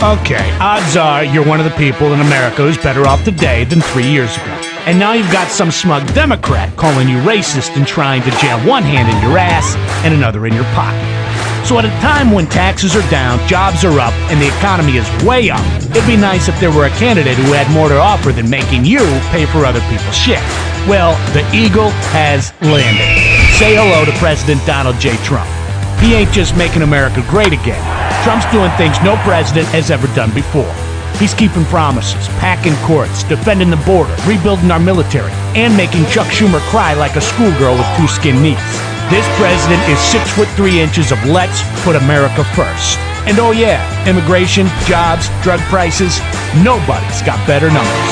Okay, odds are you're one of the people in America who's better off today than 3 years ago. And now you've got some smug Democrat calling you racist and trying to jam one hand in your ass and another in your pocket. So at a time when taxes are down, jobs are up, and the economy is way up, it'd be nice if there were a candidate who had more to offer than making you pay for other people's shit. Well, the eagle has landed. Say hello to President Donald J. Trump. He ain't just making America great again. Trump's doing things no president has ever done before. He's keeping promises, packing courts, defending the border, rebuilding our military, and making Chuck Schumer cry like a schoolgirl with two skin knees. This president is 6'3" of let's put America first. And oh yeah, immigration, jobs, drug prices, nobody's got better numbers.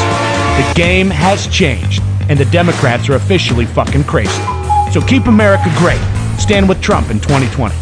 The game has changed, and the Democrats are officially fucking crazy. So keep America great. Stand with Trump in 2020.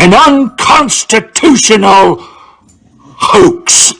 an unconstitutional hoax.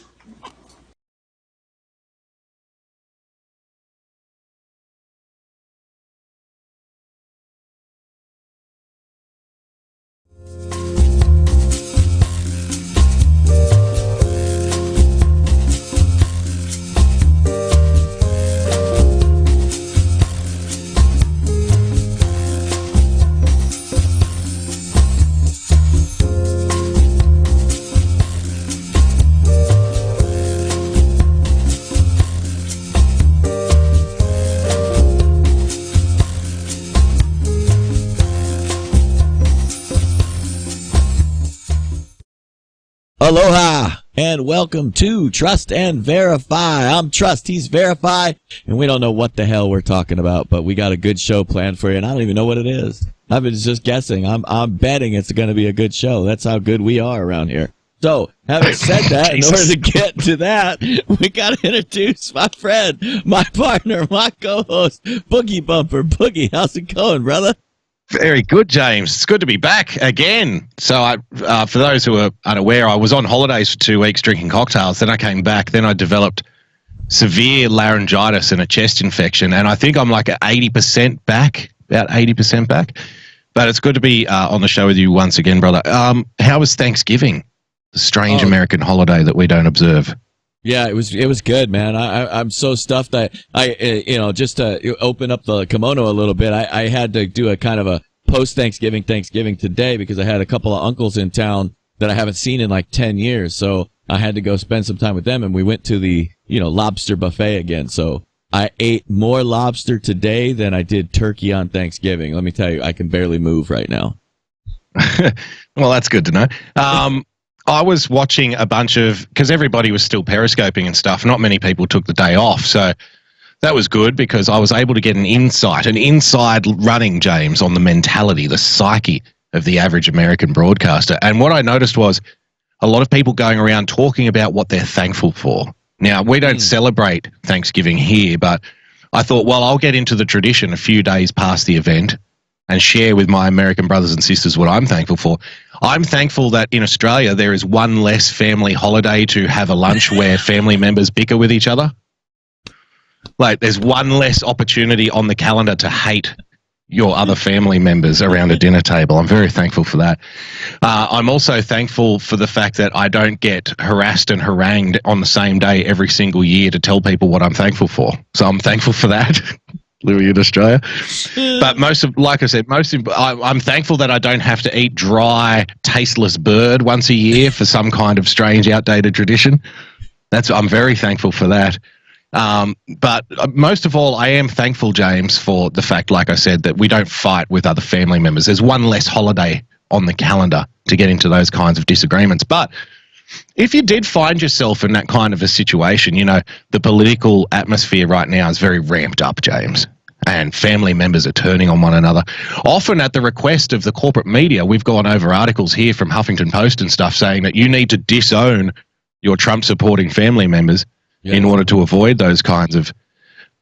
Aloha and welcome to Trust and Verify. I'm Trust, he's Verify, and we don't know what the hell we're talking about, but we got a good show planned for you, and I don't even know what it is. I've been just guessing. I'm betting it's going to be a good show. That's how good we are around here. So, having said that, in order to get to that, we got to introduce my friend, my partner, my co-host, Boogie Bumper. Boogie, how's it going, brother? Very good, James. It's good to be back again. So, for those who are unaware, I was on holidays for 2 weeks drinking cocktails. Then I came back. Then I developed severe laryngitis and a chest infection. And I think I'm like 80% back, about 80% back. But it's good to be on the show with you once again, brother. How was Thanksgiving? The strange American holiday that we don't observe. Yeah, it was good, man. I'm so stuffed that just to open up the kimono a little bit, I had to do a kind of a post-Thanksgiving today because I had a couple of uncles in town that I haven't seen in like 10 years. So I had to go spend some time with them, and we went to the, lobster buffet again. So I ate more lobster today than I did turkey on Thanksgiving. Let me tell you, I can barely move right now. Well, that's good to know. I was watching a bunch of, because everybody was still periscoping and stuff. Not many people took the day off. So that was good because I was able to get an inside running, James, on the mentality, the psyche of the average American broadcaster. And what I noticed was a lot of people going around talking about what they're thankful for. Now, we don't celebrate Thanksgiving here, but I thought, well, I'll get into the tradition a few days past the event and share with my American brothers and sisters what I'm thankful for. I'm thankful that in Australia there is one less family holiday to have a lunch where family members bicker with each other. Like, there's one less opportunity on the calendar to hate your other family members around a dinner table. I'm very thankful for that. I'm also thankful for the fact that I don't get harassed and harangued on the same day every single year to tell people what I'm thankful for. So I'm thankful for that. Living in Australia. But I'm thankful that I don't have to eat dry, tasteless bird once a year for some kind of strange, outdated tradition. I'm very thankful for that. But most of all, I am thankful, James, for the fact, like I said, that we don't fight with other family members. There's one less holiday on the calendar to get into those kinds of disagreements. But if you did find yourself in that kind of a situation, the political atmosphere right now is very ramped up, James, and family members are turning on one another. Often at the request of the corporate media, we've gone over articles here from Huffington Post and stuff saying that you need to disown your Trump-supporting family members in order to avoid those kinds of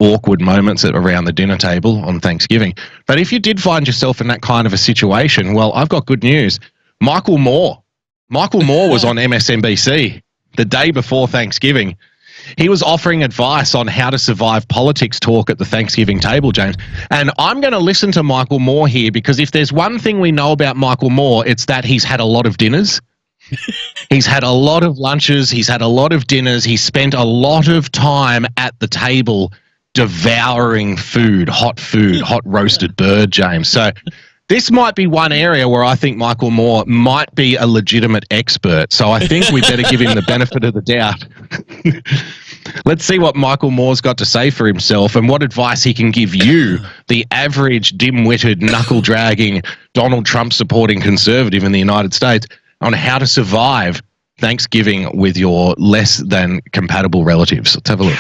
awkward moments around the dinner table on Thanksgiving. But if you did find yourself in that kind of a situation, well, I've got good news. Michael Moore was on MSNBC the day before Thanksgiving. He was offering advice on how to survive politics talk at the Thanksgiving table, James. And I'm going to listen to Michael Moore here because if there's one thing we know about Michael Moore, it's that he's had a lot of dinners. He's had a lot of lunches. He's had a lot of dinners. He spent a lot of time at the table devouring food, hot roasted bird, James. So this might be one area where I think Michael Moore might be a legitimate expert. So I think we better give him the benefit of the doubt. Let's see what Michael Moore's got to say for himself and what advice he can give you, the average dim-witted, knuckle-dragging, Donald Trump-supporting conservative in the United States, on how to survive Thanksgiving with your less than compatible relatives. Let's have a look.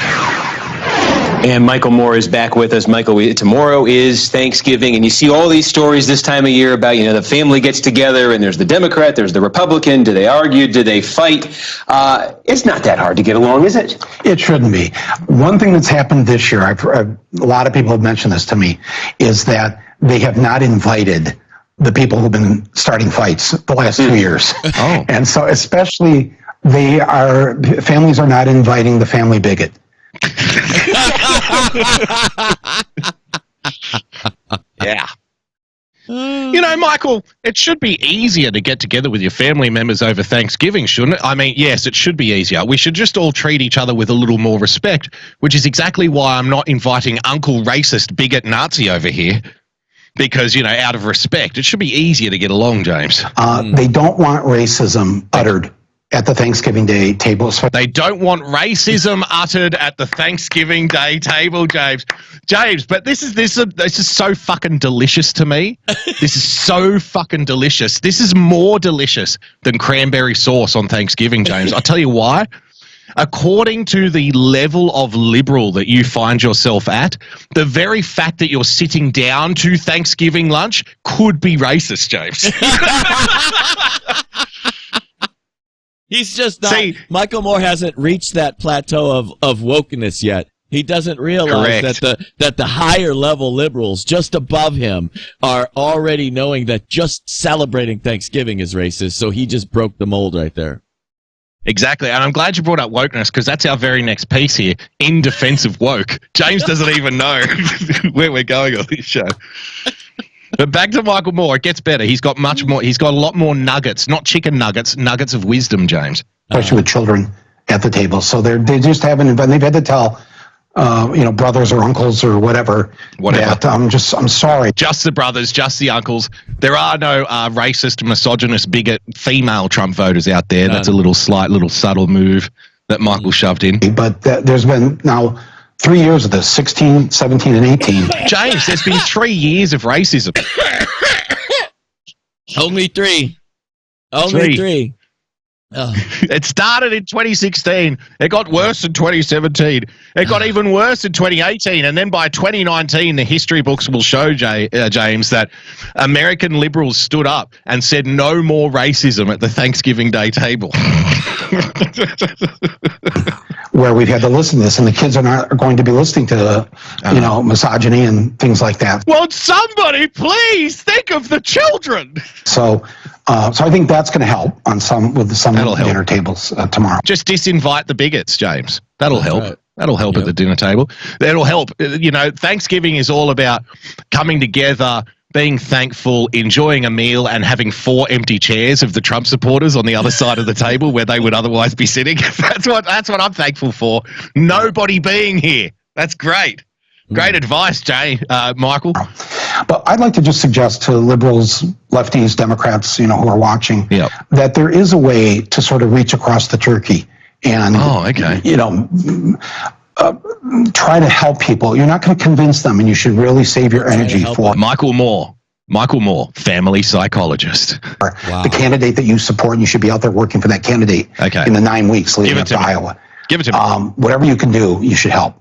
And Michael Moore is back with us. Michael, tomorrow is Thanksgiving, and you see all these stories this time of year about, the family gets together, and there's the Democrat, there's the Republican. Do they argue? Do they fight? It's not that hard to get along, is it? It shouldn't be. One thing that's happened this year, a lot of people have mentioned this to me, is that they have not invited the people who've been starting fights the last 2 years. Oh. And so especially families are not inviting the family bigot. Yeah. You know, Michael, it should be easier to get together with your family members over Thanksgiving, shouldn't it? I mean, yes, it should be easier. We should just all treat each other with a little more respect, which is exactly why I'm not inviting Uncle Racist Bigot Nazi over here. Because, you know, out of respect, it should be easier to get along, James. They don't want racism uttered at the Thanksgiving Day table. They don't want racism uttered at the Thanksgiving Day table, James. James, but this is so fucking delicious to me. This is so fucking delicious. This is more delicious than cranberry sauce on Thanksgiving, James. I'll tell you why. According to the level of liberal that you find yourself at, the very fact that you're sitting down to Thanksgiving lunch could be racist, James. He's just not. Michael Moore hasn't reached that plateau of wokeness yet. He doesn't realize that the higher level liberals just above him are already knowing that just celebrating Thanksgiving is racist. So he just broke the mold right there. Exactly, and I'm glad you brought up wokeness because that's our very next piece here, in defense of woke. James doesn't even know where we're going on this show. But back to Michael Moore, it gets better. He's got much more. He's got a lot more nuggets, not chicken nuggets, nuggets of wisdom, James. Especially with children at the table. So they just haven't, they've had to tell, brothers or uncles or whatever. That, I'm sorry. Just the brothers, just the uncles. There are no racist, misogynist, bigot female Trump voters out there. None. That's a little subtle move that Michael shoved in. But there's been now 3 years of this, 16, 17, and 18. James, there's been 3 years of racism. Only three. Only three. Oh. It started in 2016. It got worse in 2017. It got even worse in 2018. And then by 2019, the history books will show, James, that American liberals stood up and said no more racism at the Thanksgiving Day table. Where we've had to listen to this, and the kids are going to be listening to, misogyny and things like that. Won't somebody please think of the children? So I think that's going to help with some dinner tables tomorrow. Just disinvite the bigots, James. That'll help. Right. That'll help at the dinner table. That'll help. Thanksgiving is all about coming together, being thankful, enjoying a meal, and having 4 empty chairs of the Trump supporters on the other side of the table where they would otherwise be sitting. That's what I'm thankful for. Nobody being here. That's great. Great advice, Michael. But I'd like to just suggest to liberals, lefties, Democrats, who are watching, that there is a way to sort of reach across the turkey and, try to help people. You're not going to convince them, and you should really save your energy for Michael Moore, family psychologist. The candidate that you support, and you should be out there working for that candidate in the 9 weeks leading up to Iowa. Give it to me. Whatever you can do, you should help.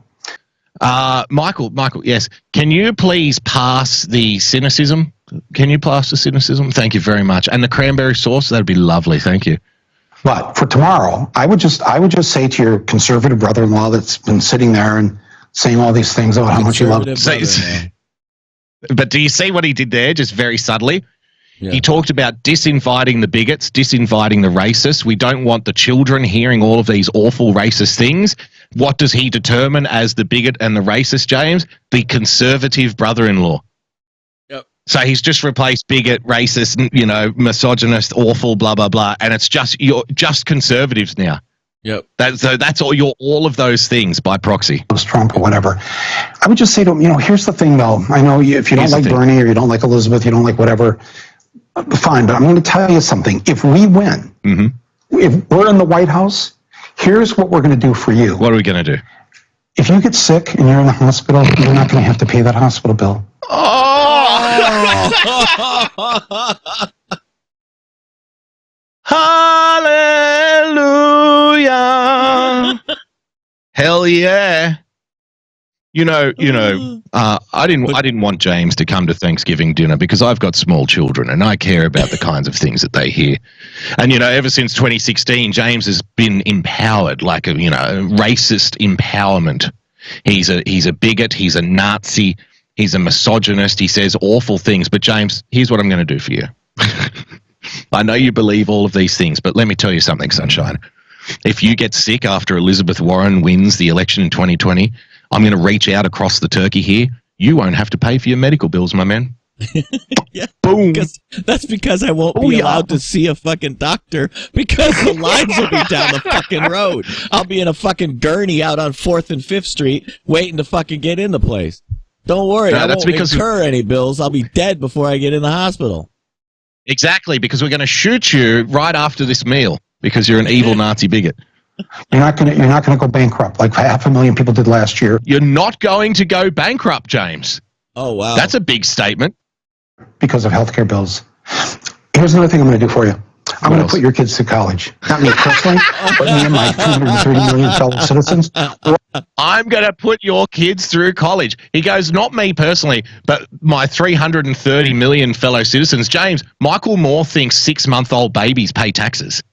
Michael, yes. Can you please pass the cynicism? Thank you very much. And the cranberry sauce, that'd be lovely. Thank you. But for tomorrow, I would just say to your conservative brother-in-law that's been sitting there and saying all these things about how much you love it. But do you see what he did there, just very subtly? Yeah. He talked about disinviting the bigots, disinviting the racists. We don't want the children hearing all of these awful racist things. What does he determine as the bigot and the racist, James? The conservative brother-in-law. Yep. So he's just replaced bigot, racist, misogynist, awful, blah, blah, blah. And it's you're just conservatives now. Yep. That's all. You're all of those things by proxy. Trump or whatever. I would just say to him, here's the thing, though. I know if you don't like Bernie or you don't like Elizabeth, you don't like whatever, fine. But I'm going to tell you something. If we win, if we're in the White House, here's what we're going to do for you. What are we going to do? If you get sick and you're in the hospital, you're not going to have to pay that hospital bill. Hallelujah. Hell yeah. I didn't want James to come to Thanksgiving dinner because I've got small children and I care about the kinds of things that they hear. And, ever since 2016, James has been empowered, like racist empowerment. He's a bigot. He's a Nazi. He's a misogynist. He says awful things. But James, here's what I'm going to do for you. I know you believe all of these things, but let me tell you something, Sunshine. If you get sick after Elizabeth Warren wins the election in 2020, I'm going to reach out across the turkey here. You won't have to pay for your medical bills, my man. Yeah, Boom. that's because I won't be allowed to see a fucking doctor because the lines will be down the fucking road. I'll be in a fucking gurney out on 4th and 5th Street waiting to fucking get in the place. Don't worry, I won't incur any bills. I'll be dead before I get in the hospital. Exactly, because we're going to shoot you right after this meal because you're an evil Nazi bigot. You're not gonna go bankrupt like 500,000 people did last year. You're not going to go bankrupt, James. Oh, wow. That's a big statement. Because of healthcare bills. Here's another thing I'm going to do for you. I'm going to put your kids to college. Not me personally, but me and my 230 million fellow citizens. I'm going to put your kids through college. He goes, not me personally, but my 330 million fellow citizens. James, Michael Moore thinks 6-month-old babies pay taxes.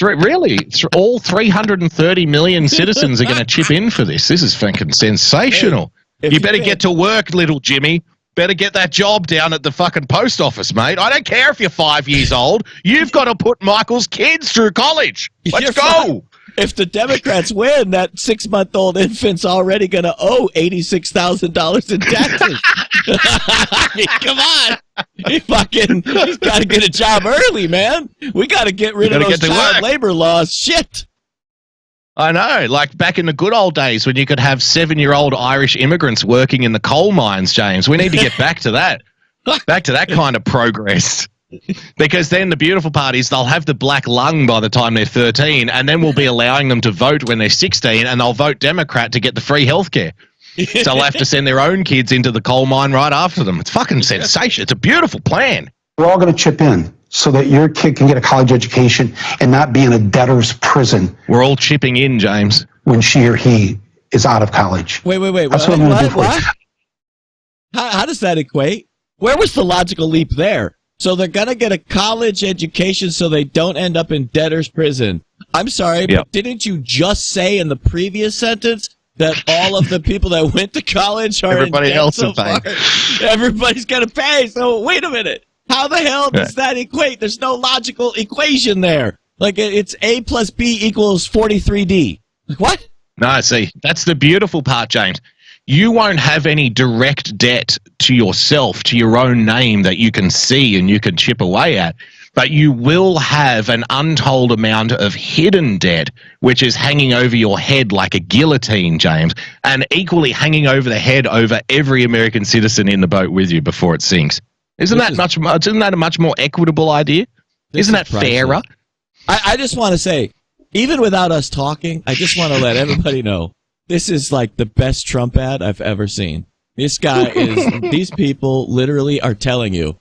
Really, all 330 million citizens are going to chip in for this. This is fucking sensational. You better get to work, little Jimmy. Better get that job down at the fucking post office, mate. I don't care if you're 5 years old. You've got to put Michael's kids through college. Let's go. If the Democrats win, that 6-month-old infant's already going to owe $86,000 in taxes. I mean, come on. He's got to get a job early, man. We got to get rid of those child labor laws. Shit. I know, like back in the good old days when you could have 7-year-old Irish immigrants working in the coal mines, James. We need to get back to that. Back to that kind of progress. Because then the beautiful part is they'll have the black lung by the time they're 13, and then we'll be allowing them to vote when they're 16, and they'll vote Democrat to get the free healthcare. So they'll have to send their own kids into the coal mine right after them. It's fucking sensational. It's a beautiful plan. We're all going to chip in so that your kid can get a college education and not be in a debtor's prison. We're all chipping in, James. When she or he is out of college. Wait. That's what I'm going to do for you. How does that equate? Where was the logical leap there? So they're going to get a college education so they don't end up in debtor's prison. I'm sorry, but didn't you just say in the previous sentence that all of the people that went to college are everybody in debt else so far? Everybody's going to pay. So wait a minute. How the hell does that equate? There's no logical equation there. Like it's A plus B equals 43D. Like what? No, see, that's the beautiful part, James. You won't have any direct debt to yourself, to your own name that you can see and you can chip away at. But you will have an untold amount of hidden debt, which is hanging over your head like a guillotine, James, and equally hanging over the head over every American citizen in the boat with you before it sinks. Isn't that a much more equitable idea? Isn't that fairer? I just want to say, even without us talking, I just want to let everybody know, this is like the best Trump ad I've ever seen. This guy these people literally are telling you,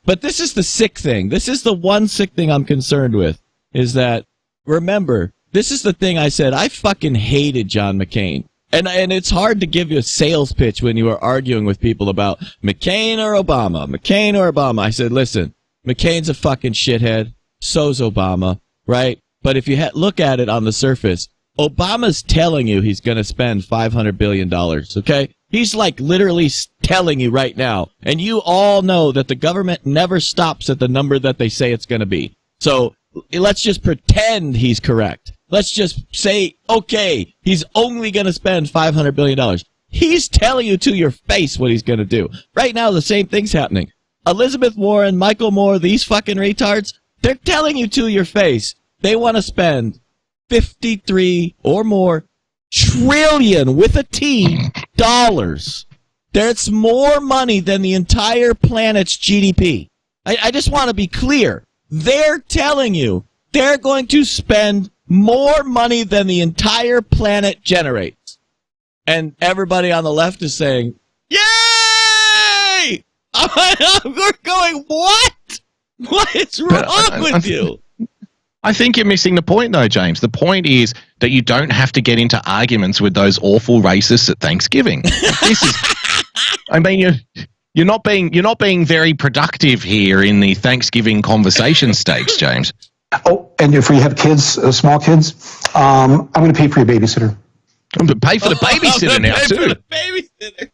but this is the sick thing. This is the one sick thing I'm concerned with, is that, remember, this is the thing I said, I fucking hated John McCain. And it's hard to give you a sales pitch when you are arguing with people about McCain or Obama, McCain or Obama. I said, listen, McCain's a fucking shithead. So's Obama, right? But if you look at it on the surface, Obama's telling you he's going to spend $500 billion, okay? He's like literally telling you right now. And you all know that the government never stops at the number that they say it's going to be. So let's just pretend he's correct. Let's just say, okay, he's only going to spend $500 billion. He's telling you to your face what he's going to do. Right now, the same thing's happening. Elizabeth Warren, Michael Moore, these fucking retards, they're telling you to your face they want to spend 53 or more trillion with a T dollars. That's more money than the entire planet's GDP. I just want to be clear. They're telling you they're going to spend more money than the entire planet generates. And everybody on the left is saying, yay! We're going, what? What is wrong with you? I think you're missing the point, though, James. The point is that you don't have to get into arguments with those awful racists at Thanksgiving. I mean, you're not being very productive here in the Thanksgiving conversation stakes, James. Oh, and if we have kids, small kids, I'm going to pay for your babysitter. But pay for the babysitter now Pay for too. the babysitter.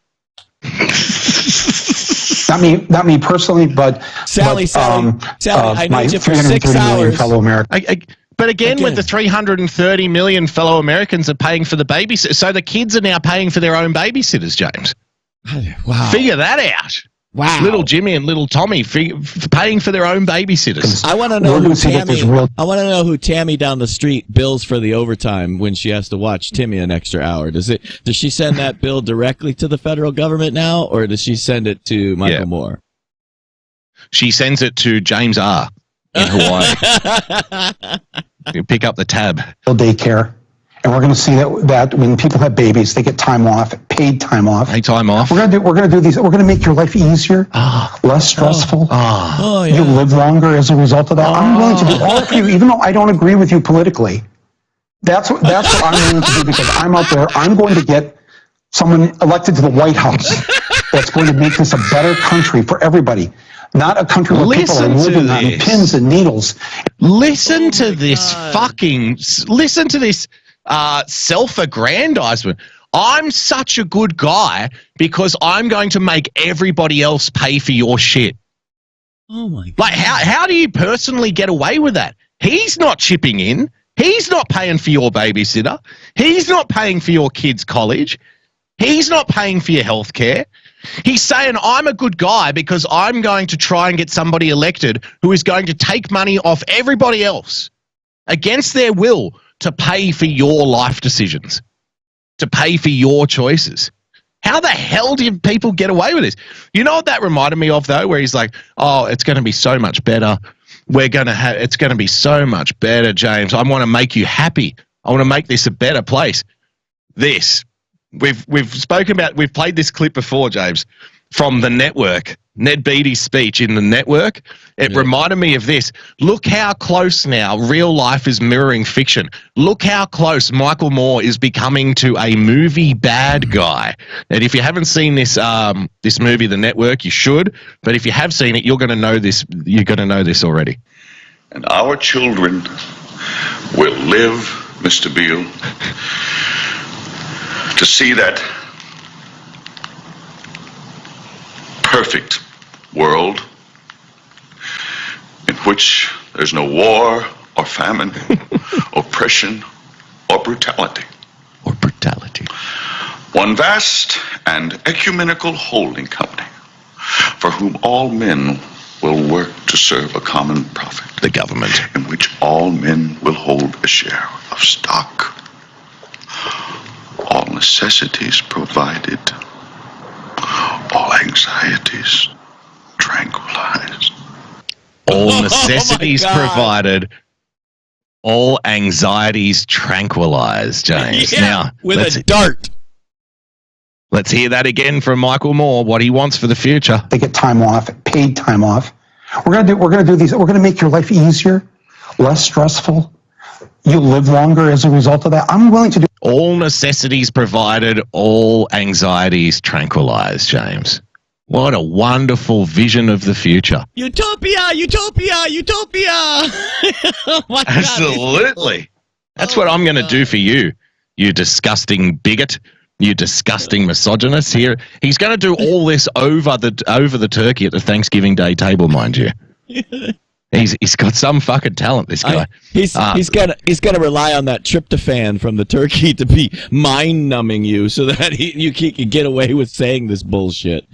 Not me personally, but Sally, I my need you for 330 6 million hours. fellow Americans. But again, with the 330 million fellow Americans are paying for the babysitter, so the kids are now paying for their own babysitters, James. Wow. Figure that out. Wow. Little Jimmy and little Tommy paying for their own babysitters. I want to know We're who gonna see that Tammy. there's real- I want to know who Tammy down the street bills for the overtime when she has to watch Timmy an extra hour. Does she send that bill directly to the federal government now, or does she send it to Michael Moore? She sends it to James R. in Hawaii. You pick up the tab. Daycare. And we're going to see that when people have babies, they get time off, paid time off. Hey, time off. We're going to do these. We're going to make your life easier, less stressful. Oh, yeah. You live longer as a result of that. I'm willing to do all for you, even though I don't agree with you politically. That's what I'm willing to do because I'm out there. I'm going to get someone elected to the White House that's going to make this a better country for everybody. Not a country where people are living on pins and needles. Listen to this self-aggrandizement. I'm such a good guy because I'm going to make everybody else pay for your shit. Oh my God. Like, how do you personally get away with that? He's not chipping in. He's not paying for your babysitter. He's not paying for your kid's college. He's not paying for your health care. He's saying, I'm a good guy because I'm going to try and get somebody elected who is going to take money off everybody else against their will to pay for your life decisions, to pay for your choices. How the hell do people get away with this? You know what that reminded me of, though, where he's like, oh, it's going to be so much better. It's going to be so much better, James. I want to make you happy. I want to make this a better place. We've spoken about, we've played this clip before, James, from The Network, Ned Beatty's speech in The Network. It reminded me of this. Look how close now real life is mirroring fiction. Look how close Michael Moore is becoming to a movie bad guy. And if you haven't seen this this movie, The Network, you should. But if you have seen it, you're going to know this. You're going to know this already. And our children will live, Mr. Beale, to see that perfect world in which there's no war or famine, oppression or brutality. One vast and ecumenical holding company for whom all men will work to serve a common profit. The government. In which all men will hold a share of stock. All necessities provided. All anxieties tranquilized. All necessities provided. All anxieties tranquilized, James. Yeah, now, with a dart. Let's hear that again from Michael Moore, what he wants for the future. They get time off, paid time off. We're going to do these. We're going to make your life easier, less stressful. You live longer as a result of that. I'm willing to do All necessities provided, all anxieties tranquilized, James. What a wonderful vision of the future. Utopia, utopia, utopia. Oh my God. Absolutely. That's what I'm going to do for you, you disgusting bigot, you disgusting misogynist. Here, he's going to do all this over the turkey at the Thanksgiving Day table, mind you. He's got some fucking talent, this guy. He's gonna rely on that tryptophan from the turkey to be mind numbing you, so that you can get away with saying this bullshit.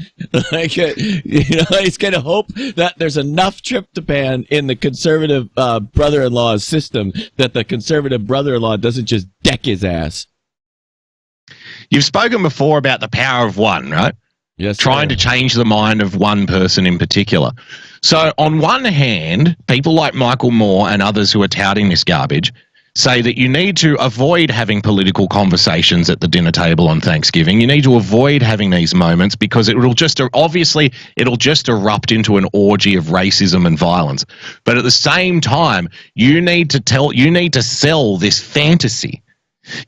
Like, he's gonna hope that there's enough tryptophan in the conservative brother-in-law's system that the conservative brother-in-law doesn't just deck his ass. You've spoken before about the power of one, right? Yes, trying to change the mind of one person in particular. So on one hand, people like Michael Moore and others who are touting this garbage say that you need to avoid having political conversations at the dinner table on Thanksgiving. You need to avoid having these moments because it'll just erupt into an orgy of racism and violence. But at the same time, you need to sell this fantasy.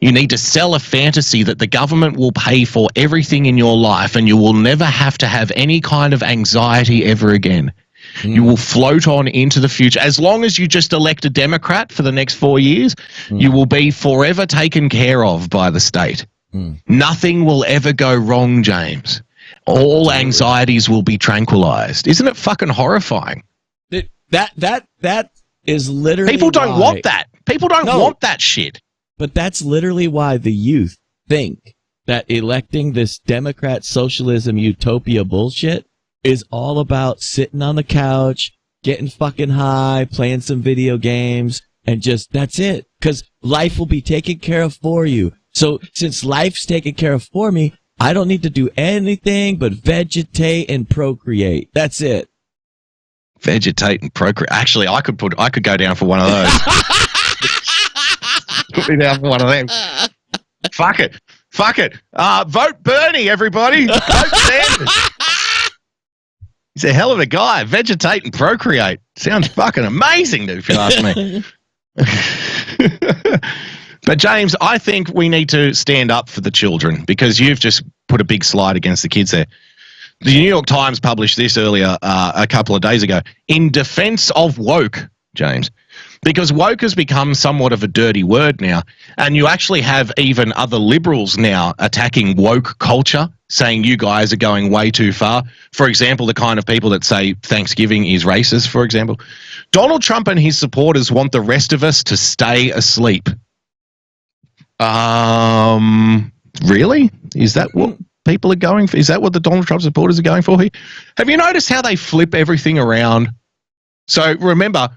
You need to sell a fantasy that the government will pay for everything in your life and you will never have to have any kind of anxiety ever again. You will float on into the future. As long as you just elect a Democrat for the next 4 years, you will be forever taken care of by the state. Nothing will ever go wrong, James. All anxieties will be tranquilized. Isn't it fucking horrifying? That is literally People don't why, want that. People don't want that shit. But that's literally why the youth think that electing this Democrat socialism utopia bullshit is all about sitting on the couch, getting fucking high, playing some video games, and just, that's it. Because life will be taken care of for you. So since life's taken care of for me, I don't need to do anything but vegetate and procreate. That's it. Vegetate and procreate. Actually, I could go down for one of those. Put me down for one of them. Fuck it. Vote Bernie, everybody. Vote Sanders. He's a hell of a guy. Vegetate and procreate. Sounds fucking amazing, if you ask me. But James, I think we need to stand up for the children because you've just put a big slide against the kids there. The New York Times published this earlier, a couple of days ago, in defense of woke, James, because woke has become somewhat of a dirty word now, and you actually have even other liberals now attacking woke culture, saying you guys are going way too far. For example, the kind of people that say Thanksgiving is racist, for example. Donald Trump and his supporters want the rest of us to stay asleep. Really? Is that what people are going for? Is that what the Donald Trump supporters are going for here? Have you noticed how they flip everything around? So remember,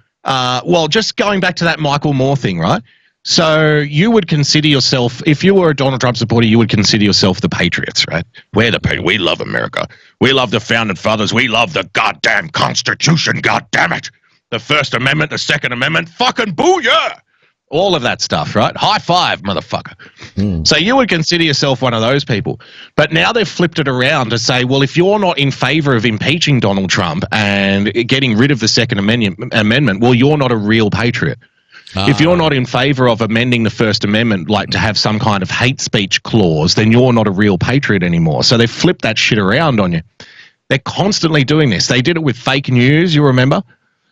just going back to that Michael Moore thing, right? So you would consider yourself, if you were a Donald Trump supporter, you would consider yourself the patriots, right? We're the patriots. We love America. We love the founding fathers. We love the goddamn Constitution. God damn it. The First Amendment, the Second Amendment. Fucking booyah. All of that stuff, right? High five, motherfucker. So you would consider yourself one of those people. But now they've flipped it around to say, well, if you're not in favor of impeaching Donald Trump and getting rid of the Second Amendment, well, you're not a real patriot. If you're not in favor of amending the First Amendment, like to have some kind of hate speech clause, then you're not a real patriot anymore. So they flipped that shit around on you. They're constantly doing this. They did it with fake news, you remember?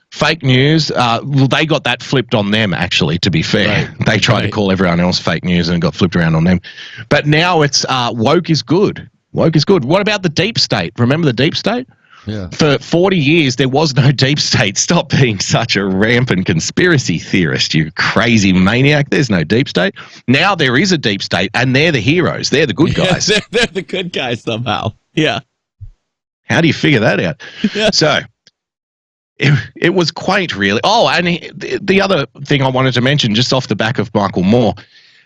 Fake news, they got that flipped on them, actually, to be fair. Right. They tried to call everyone else fake news and it got flipped around on them. But now it's woke is good. Woke is good. What about the deep state? Remember the deep state? Yeah. For 40 years, there was no deep state. Stop being such a rampant conspiracy theorist, you crazy maniac. There's no deep state. Now there is a deep state, and they're the heroes. They're the good guys. Yeah, they're the good guys somehow. Yeah. How do you figure that out? Yeah. So... It was quaint, really. Oh, and the other thing I wanted to mention, just off the back of Michael Moore,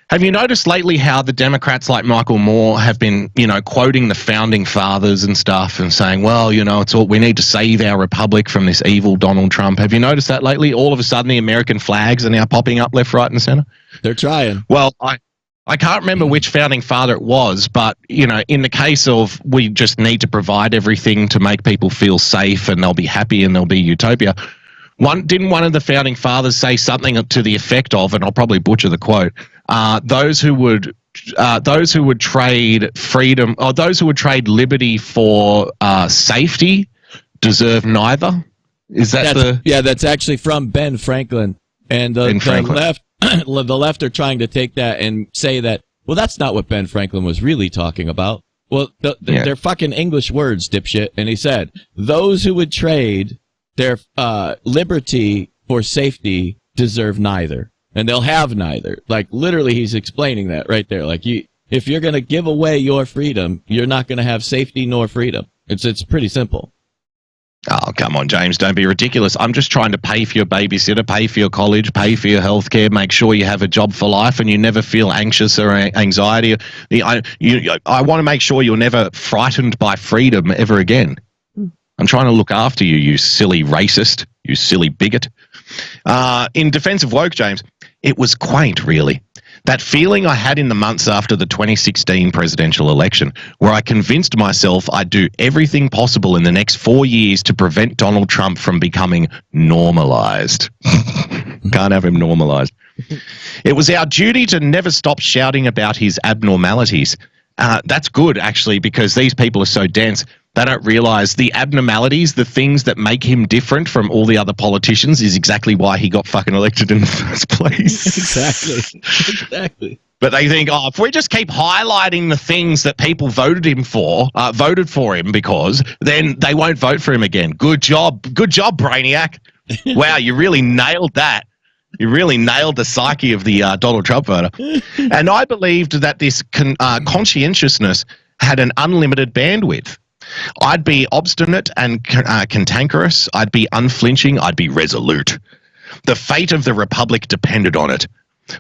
have you noticed lately how the Democrats like Michael Moore have been, quoting the founding fathers and stuff and saying, well, it's all, we need to save our republic from this evil Donald Trump. Have you noticed that lately? All of a sudden, the American flags are now popping up left, right, and center. They're trying. Well, I can't remember which founding father it was, but, in the case of we just need to provide everything to make people feel safe and they'll be happy and there'll be utopia. Didn't one of the founding fathers say something to the effect of, and I'll probably butcher the quote, those who would trade freedom, or those who would trade liberty for safety deserve neither? That's actually from Ben Franklin. And the left are trying to take that and say that, well, that's not what Ben Franklin was really talking about. Well, they're fucking English words, dipshit. And he said, those who would trade their liberty for safety deserve neither. And they'll have neither. Like, literally, he's explaining that right there. Like, if you're going to give away your freedom, you're not going to have safety nor freedom. It's pretty simple. Oh, come on, James. Don't be ridiculous. I'm just trying to pay for your babysitter, pay for your college, pay for your healthcare, make sure you have a job for life and you never feel anxious or anxiety. I want to make sure you're never frightened by freedom ever again. I'm trying to look after you, you silly racist, you silly bigot. In defense of woke, James, it was quaint, really. That feeling I had in the months after the 2016 presidential election, where I convinced myself I'd do everything possible in the next 4 years to prevent Donald Trump from becoming normalized. Can't have him normalized. It was our duty to never stop shouting about his abnormalities. That's good, actually, because these people are so dense. They don't realize the abnormalities, the things that make him different from all the other politicians is exactly why he got fucking elected in the first place. Exactly. But they think, if we just keep highlighting the things that people voted for him because, then they won't vote for him again. Good job, Brainiac. Wow, you really nailed that. You really nailed the psyche of the Donald Trump voter. And I believed that this conscientiousness had an unlimited bandwidth. I'd be obstinate and cantankerous. I'd be unflinching. I'd be resolute. The fate of the Republic depended on it.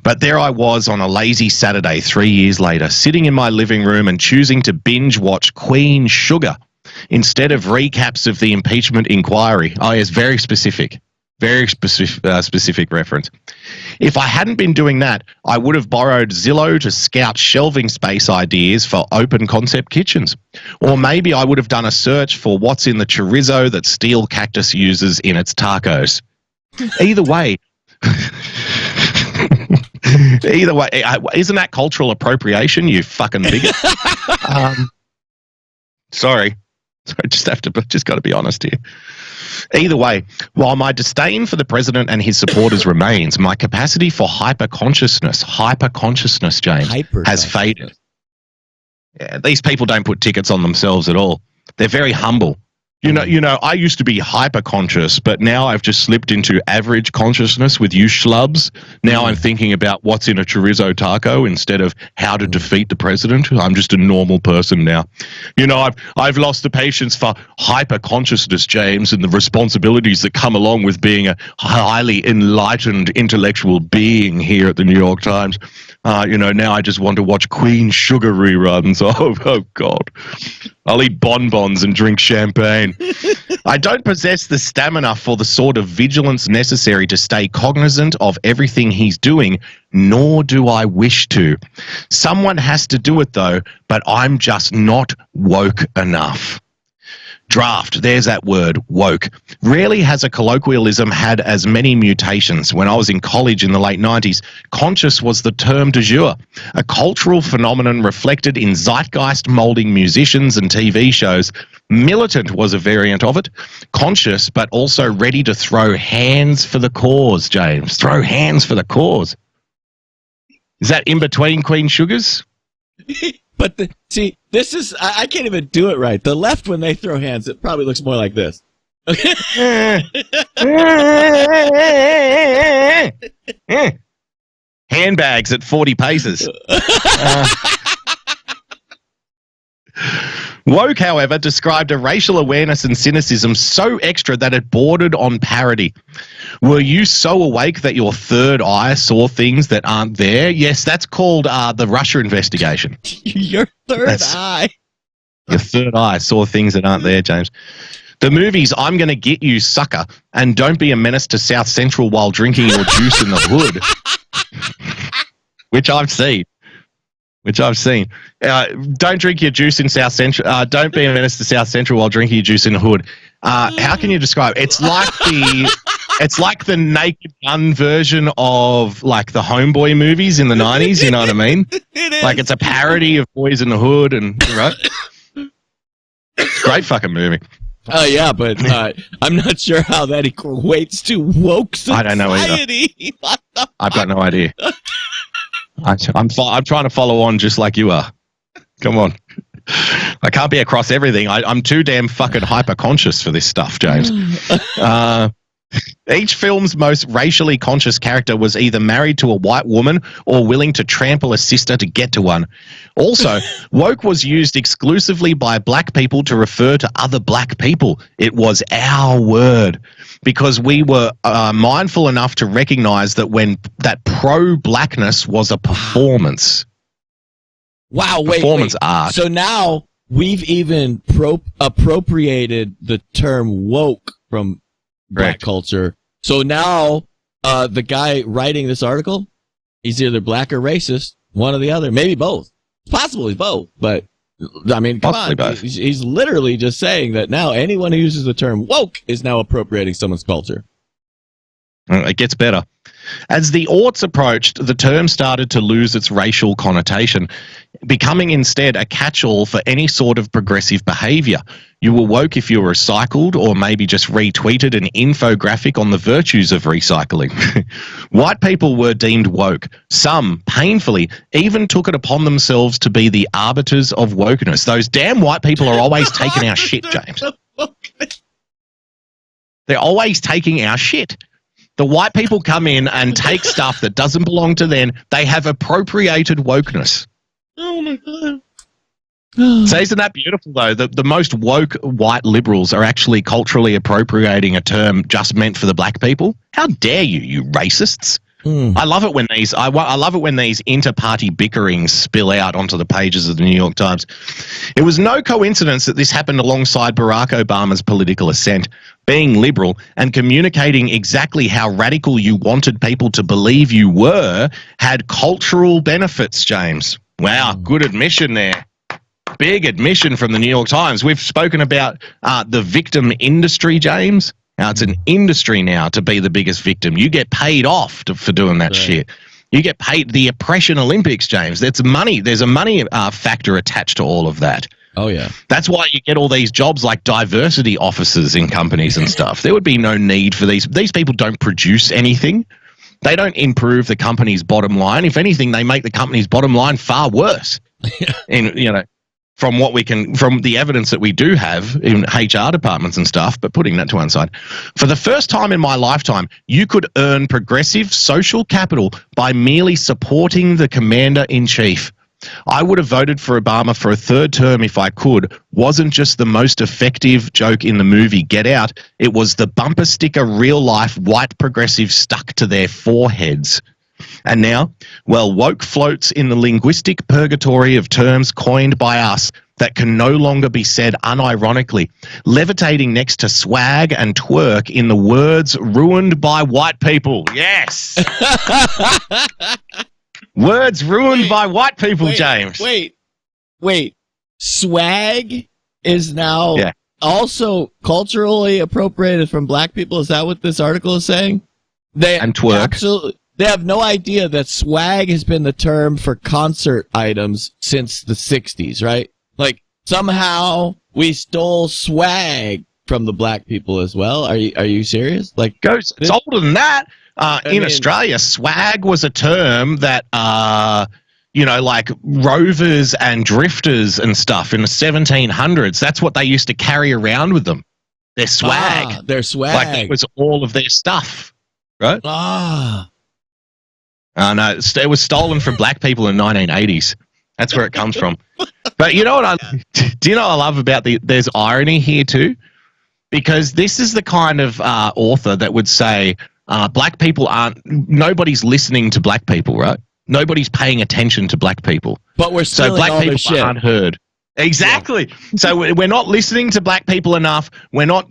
But there I was on a lazy Saturday 3 years later, sitting in my living room and choosing to binge watch Queen Sugar instead of recaps of the impeachment inquiry. Oh, yes, very specific. Very specific reference. If I hadn't been doing that, I would have borrowed Zillow to scout shelving space ideas for open concept kitchens. Or maybe I would have done a search for what's in the chorizo that Steel Cactus uses in its tacos. Either way, isn't that cultural appropriation, you fucking bigot? Sorry. Just got to be honest here. Either way, while my disdain for the president and his supporters remains, my capacity for hyper-consciousness, James, has faded. Yeah, these people don't put tickets on themselves at all. They're very humble. You know, I used to be hyper-conscious, but now I've just slipped into average consciousness with you schlubs. Now I'm thinking about what's in a chorizo taco instead of how to defeat the president. I'm just a normal person now. You know, I've lost the patience for hyper-consciousness, James, and the responsibilities that come along with being a highly enlightened intellectual being here at the New York Times. Now I just want to watch Queen Sugar reruns. Oh God. I'll eat bonbons and drink champagne. I don't possess the stamina for the sort of vigilance necessary to stay cognizant of everything he's doing, nor do I wish to. Someone has to do it, though, but I'm just not woke enough. Draft, there's that word, woke. Rarely has a colloquialism had as many mutations. When I was in college in the late 90s, conscious was the term du jour, a cultural phenomenon reflected in zeitgeist molding musicians and TV shows. Militant was a variant of it, conscious but also ready to throw hands for the cause, James. Throw hands for the cause. Is that in between Queen Sugars? But see, this is, I can't even do it right. The left, when they throw hands, it probably looks more like this. Handbags at 40 paces. Woke, however, described a racial awareness and cynicism so extra that it bordered on parody. Were you so awake that your third eye saw things that aren't there? Yes, that's called the Russia investigation. Your third eye. Your third eye saw things that aren't there, James. The movies I'm Gonna Get You, Sucker, and Don't Be a Menace to South Central While Drinking Your Juice in the Hood, which I've seen. Don't drink your juice in South Central. Don't be a menace to South Central while drinking your juice in the hood. How can you describe it? It's like the Naked Gun version of like the Homeboy movies in the 90s. You know what I mean? Like it's a parody of Boys in the Hood, and right. Great fucking movie. Oh yeah, but I'm not sure how that equates to woke society. I don't know either. I've got no idea. I'm trying to follow on just like you are. Come on. I can't be across everything. I'm too damn fucking hyper-conscious for this stuff, James. Each film's most racially conscious character was either married to a white woman or willing to trample a sister to get to one. Also, woke was used exclusively by black people to refer to other black people. It was our word because we were mindful enough to recognize that that pro-blackness was a performance. Wow, wait. Art. So now we've even appropriated the term woke from black culture. So now the guy writing this article, he's either black or racist, one or the other, maybe both. It's possible he's both, but I mean, come on. He's literally just saying that now anyone who uses the term woke is now appropriating someone's culture. It gets better. As the aughts approached, the term started to lose its racial connotation, becoming instead a catch-all for any sort of progressive behaviour. You were woke if you were recycled or maybe just retweeted an infographic on the virtues of recycling. White people were deemed woke. Some, painfully, even took it upon themselves to be the arbiters of wokeness. Those damn white people are always taking our shit, James. They're always taking our shit. The white people come in and take stuff that doesn't belong to them. They have appropriated wokeness. Oh my God. So isn't that beautiful, though? The most woke white liberals are actually culturally appropriating a term just meant for the black people. How dare you, you racists? I love it when these I love it when these inter-party bickerings spill out onto the pages of the New York Times. It was no coincidence that this happened alongside Barack Obama's political ascent. Being liberal and communicating exactly how radical you wanted people to believe you were had cultural benefits, James. Wow, good admission there. Big admission from the New York Times. We've spoken about the victim industry, James. Now, it's an industry now to be the biggest victim. You get paid off for doing that shit. You get paid the oppression Olympics, James. That's money. There's a money factor attached to all of that. Oh, yeah. That's why you get all these jobs like diversity officers in companies and stuff. There would be no need for these. These people don't produce anything. They don't improve the company's bottom line. If anything, they make the company's bottom line far worse. And, you know, from the evidence that we do have in HR departments and stuff, but putting that to one side. For the first time in my lifetime, you could earn progressive social capital by merely supporting the commander-in-chief. I would have voted for Obama for a third term if I could. Wasn't just the most effective joke in the movie Get Out, it was the bumper sticker real-life white progressive stuck to their foreheads. And now, well, woke floats in the linguistic purgatory of terms coined by us that can no longer be said unironically, levitating next to swag and twerk in the words ruined by white people. Yes! Words ruined by white people, James. Wait. Swag is now also culturally appropriated from black people? Is that what this article is saying? And twerk. Absolutely. They have no idea that swag has been the term for concert items since the 60s, right? Like, somehow we stole swag from the black people as well. Are you serious? Like, it's older than that. In Australia, swag was a term that, like rovers and drifters and stuff in the 1700s, that's what they used to carry around with them. Their swag. Their swag. Like, it was all of their stuff, right? No, it was stolen from black people in the 1980s. That's where it comes from. But you know what do you know what I love about there's irony here too? Because this is the kind of author that would say black people nobody's listening to black people, right? Nobody's paying attention to black people. But we're stealing black all people their shit. aren't heard. Exactly. Yeah. So we're not listening to black people enough. We're not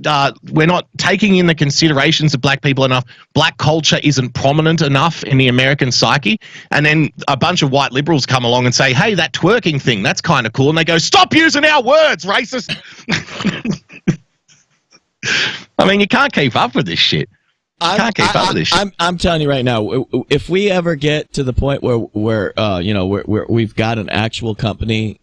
taking in the considerations of black people enough. Black culture isn't prominent enough in the American psyche. And then a bunch of white liberals come along and say, hey, that twerking thing, that's kind of cool. And they go, stop using our words, racist. I mean, you can't keep up with this shit. I'm telling you right now, if we ever get to the point where we've got an actual company,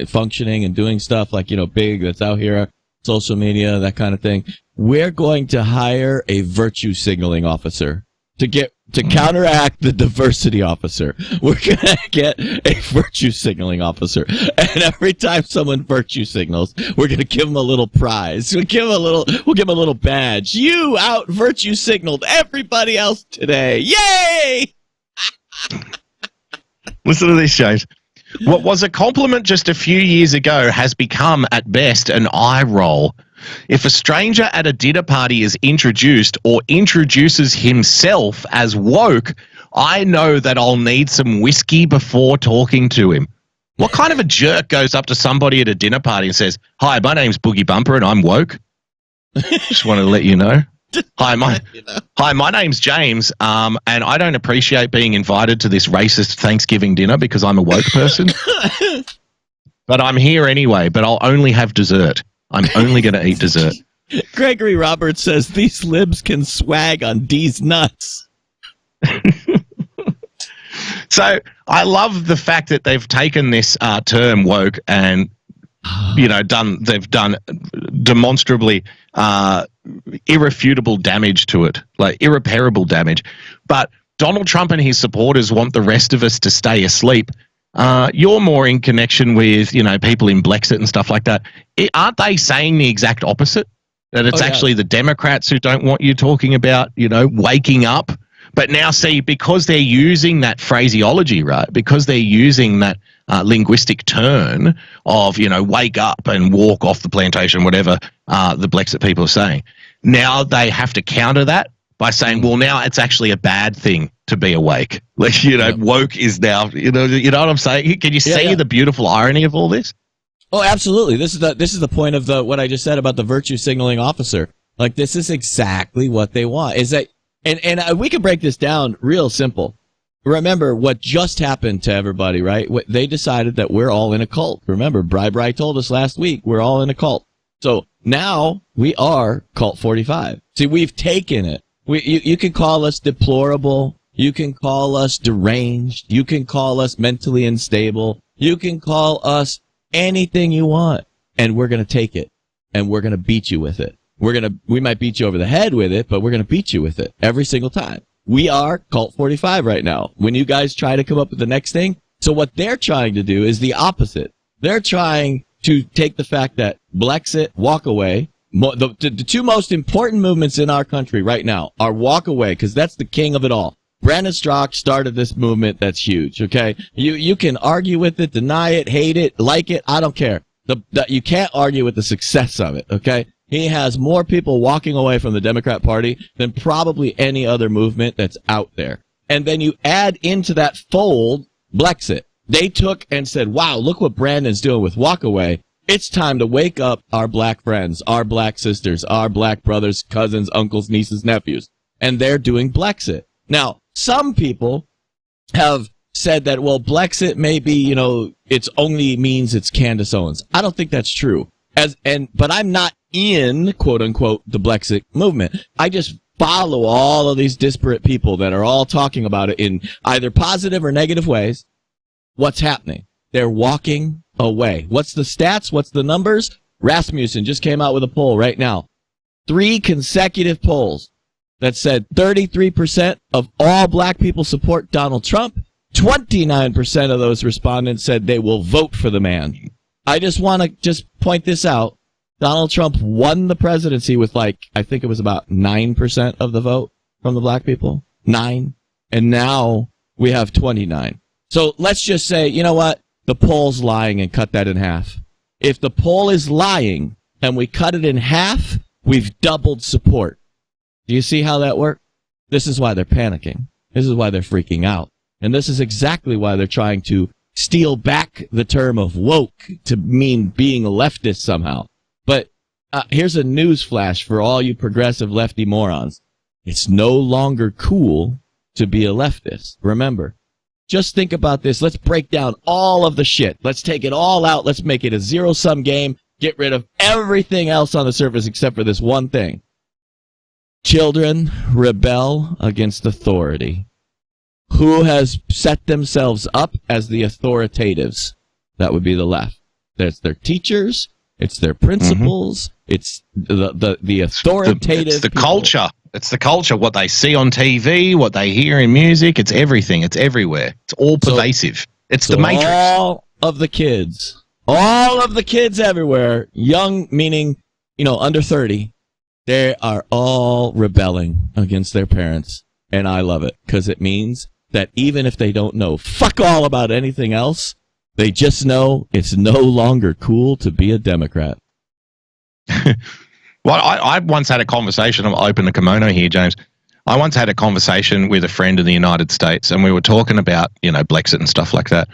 functioning and doing stuff like, big that's out here, social media, that kind of thing, we're going to hire a virtue signaling officer to counteract the diversity officer. We're going to get a virtue signaling officer. And every time someone virtue signals, we're going to give them a little prize. We'll give them a little badge. You out virtue signaled everybody else today. Yay! Listen to this, James. What was a compliment just a few years ago has become, at best, an eye roll. If a stranger at a dinner party is introduced or introduces himself as woke, I know that I'll need some whiskey before talking to him. What kind of a jerk goes up to somebody at a dinner party and says, hi, my name's Boogie Bumper and I'm woke? Just want to let you know. Hi, my name's James, and I don't appreciate being invited to this racist Thanksgiving dinner because I'm a woke person. But I'm here anyway, but I'll only have dessert. I'm only going to eat dessert. Gregory Roberts says these libs can swag on D's nuts. So I love the fact that they've taken this term woke and they've done demonstrably irrefutable damage to it, like irreparable damage. But Donald Trump and his supporters want the rest of us to stay asleep. You're more in connection with, people in Brexit and stuff like that. Aren't they saying the exact opposite? That it's actually the Democrats who don't want you talking about, waking up. But now, see, because they're using that phraseology, right, because they're using that linguistic turn of, wake up and walk off the plantation, whatever the Brexit people are saying, now they have to counter that by saying, well, now it's actually a bad thing to be awake. Like, woke is now, you know what I'm saying? Can you see the beautiful irony of all this? Oh, absolutely. This is the point of what I just said about the virtue signaling officer. Like, this is exactly what they want. Is that, and we can break this down real simple. Remember what just happened to everybody, right? They decided that we're all in a cult. Remember, Bri told us last week we're all in a cult. So now we are Cult 45. See, we've taken it. You can call us deplorable. You can call us deranged. You can call us mentally unstable. You can call us anything you want, and we're going to take it, and we're going to beat you with it. We might beat you over the head with it, but we're going to beat you with it every single time. We are Cult 45 right now. When you guys try to come up with the next thing, so what they're trying to do is the opposite. They're trying to take the fact that Brexit, walk away, the two most important movements in our country right now are walk away, because that's the king of it all. Brandon Straka started this movement that's huge, okay? You can argue with it, deny it, hate it, like it, I don't care. You can't argue with the success of it, okay? He has more people walking away from the Democrat Party than probably any other movement that's out there. And then you add into that fold Brexit. They took and said, wow, look what Brandon's doing with walk away. It's time to wake up our black friends, our black sisters, our black brothers, cousins, uncles, nieces, nephews. And they're doing Brexit. Now, some people have said that, well, Brexit may be, it's only means it's Candace Owens. I don't think that's true. But I'm not in, quote unquote, the Brexit movement. I just follow all of these disparate people that are all talking about it in either positive or negative ways. What's happening? They're walking away. What's the stats? What's the numbers? Rasmussen just came out with a poll right now. 3 consecutive polls that said 33% of all black people support Donald Trump. 29% of those respondents said they will vote for the man. I just want to point this out. Donald Trump won the presidency with I think it was about 9% of the vote from the black people. 9. And now we have 29. So let's just say, you know what? The poll's lying and cut that in half. If the poll is lying and we cut it in half, we've doubled support. Do you see how that worked? This is why they're panicking. This is why they're freaking out. And this is exactly why they're trying to steal back the term of woke to mean being a leftist somehow. But here's a news flash for all you progressive lefty morons. It's no longer cool to be a leftist. Remember, just think about this. Let's break down all of the shit. Let's take it all out. Let's make it a zero-sum game. Get rid of everything else on the surface except for this one thing. Children rebel against authority. Who has set themselves up as the authoritatives? That would be the left. That's their teachers. It's their principals. It's the authoritative. It's the people. culture. It's the culture. What they see on TV, what they hear in music. It's everything. It's everywhere. It's all pervasive. It's the Matrix. All of the kids everywhere, young meaning, under 30, they are all rebelling against their parents. And I love it because it means that even if they don't know fuck all about anything else, they just know it's no longer cool to be a Democrat. Well, I once had a conversation. I'll open the kimono here, James. I once had a conversation with a friend in the United States, and we were talking about, Brexit and stuff like that.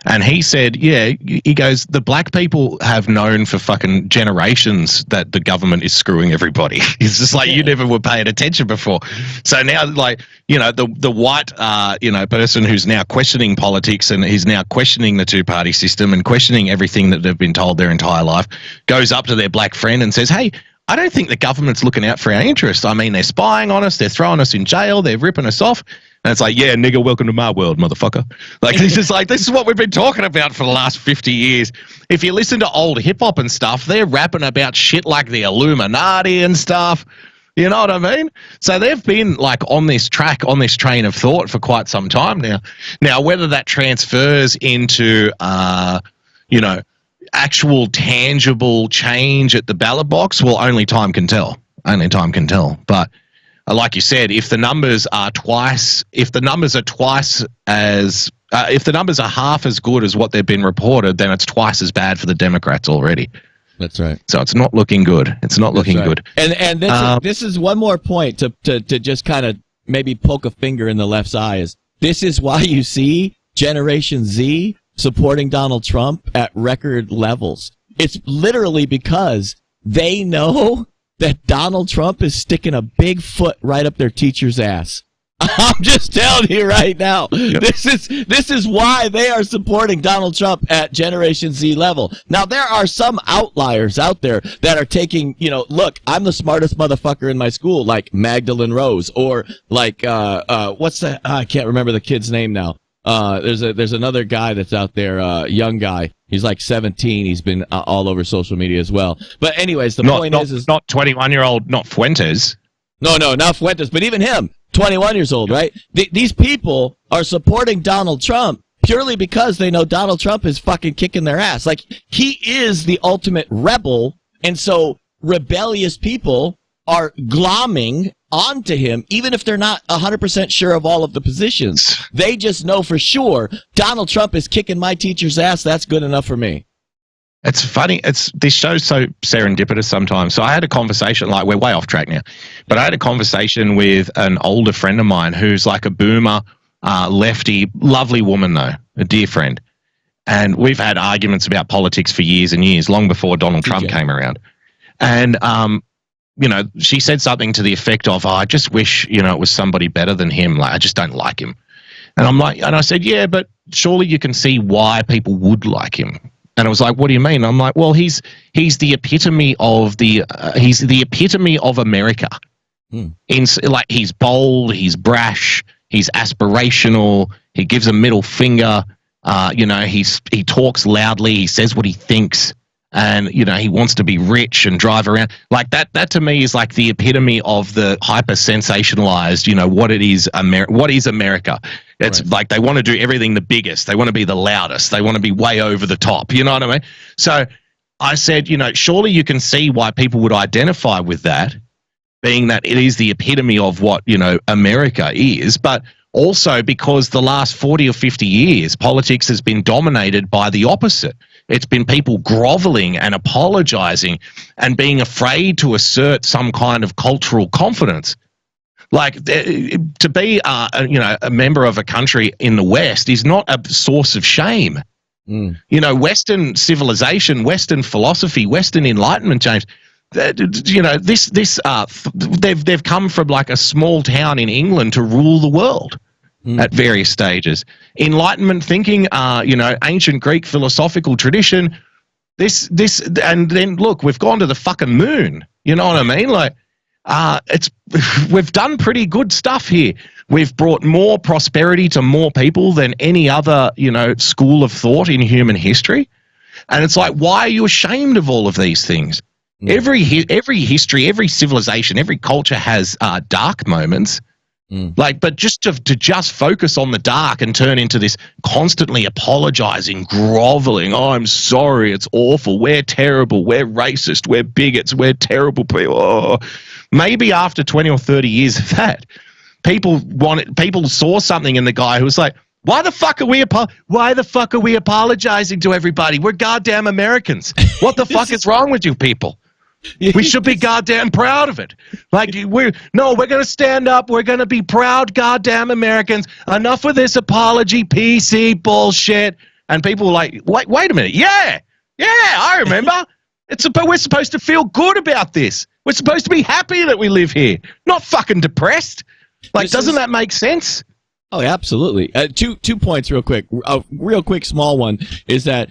And he said, he goes, the black people have known for fucking generations that the government is screwing everybody. It's just like, you never were paying attention before. So now, the white, person who's now questioning politics and he's now questioning the two-party system and questioning everything that they've been told their entire life, goes up to their black friend and says, hey, I don't think the government's looking out for our interests. I mean, they're spying on us. They're throwing us in jail. They're ripping us off. And it's like, yeah, nigga, welcome to my world, motherfucker. Like, it's just like, this is what we've been talking about for the last 50 years. If you listen to old hip hop and stuff, they're rapping about shit like the Illuminati and stuff. You know what I mean? So they've been like on this track, on this train of thought for quite some time now. Now, whether that transfers into, you know, actual tangible change at the ballot box, well, only time can tell. Only time can tell. But like you said, if the numbers are half as good as what they've been reported, then it's twice as bad for the Democrats already. That's right. So it's not looking good. It's not looking good. And this is one more point to just kind of maybe poke a finger in the left's eye is this is why you see Generation Z supporting Donald Trump at record levels. It's literally because they know that Donald Trump is sticking a big foot right up their teacher's ass. I'm just telling you right now. Yep. This is why they are supporting Donald Trump at Generation Z level. Now there are some outliers out there that are taking, you know, look, I'm the smartest motherfucker in my school, like Magdalene Rose, or like what's that? I can't remember the kid's name now. There's another guy that's out there, young guy. He's like 17. He's been all over social media as well. But anyways, the point is not 21-year-old, not Fuentes. No, not Fuentes, but even him, 21 years old, right? These people are supporting Donald Trump purely because they know Donald Trump is fucking kicking their ass. Like, he is the ultimate rebel, and so rebellious people are glomming onto him, even if they're not 100% sure of all of the positions. They just know for sure Donald Trump is kicking my teacher's ass. That's good enough for me. It's funny. This show's so serendipitous sometimes. So I had a conversation, like, we're way off track now, but I had a conversation with an older friend of mine who's like a boomer, lefty, lovely woman though, a dear friend. And we've had arguments about politics for years and years, long before Donald Trump came around. And, you know, she said something to the effect of, I just wish, you know, it was somebody better than him. Like, I just don't like him. And I'm like, and I said, yeah, but surely you can see why people would like him. And I was like, what do you mean? I'm like, well, he's the epitome of he's the epitome of America. Like, he's bold, he's brash, he's aspirational, he gives a middle finger, you know, he talks loudly, he says what he thinks. And, you know, he wants to be rich and drive around. Like, that to me is like the epitome of the hyper sensationalized, you know, what is America. It's right. Like, they want to do everything the biggest. They want to be the loudest. They want to be way over the top. You know what I mean? So I said, you know, surely you can see why people would identify with that, being that it is the epitome of what, you know, America is. But also because the last 40 or 50 years, politics has been dominated by the opposite. It's been people groveling and apologizing and being afraid to assert some kind of cultural confidence. Like, to be, you know, a member of a country in the West is not a source of shame. You know, Western civilization, Western philosophy, Western enlightenment, James, you know, they've come from like a small town in England to rule the world. At various stages. Enlightenment thinking, you know, ancient Greek philosophical tradition, this, and then look, we've gone to the fucking moon. You know what I mean? Like, we've done pretty good stuff here. We've brought more prosperity to more people than any other, you know, school of thought in human history. And it's like, why are you ashamed of all of these things? Every history, every civilization, every culture has dark moments. Like, but just to just focus on the dark and turn into this constantly apologizing, groveling, oh, I'm sorry, it's awful, we're terrible, we're racist, we're bigots, we're terrible people. Oh. Maybe after 20 or 30 years of that, people saw something in the guy who was like, why the fuck are we apologizing to everybody? We're goddamn Americans. What the fuck is wrong with you people? We should be goddamn proud of it. Like, we're going to stand up. We're going to be proud goddamn Americans. Enough of this apology PC bullshit. And people were like, wait a minute. Yeah, I remember. We're supposed to feel good about this. We're supposed to be happy that we live here, not fucking depressed. Like, doesn't that make sense? Oh, absolutely. Two points real quick. A real quick small one is that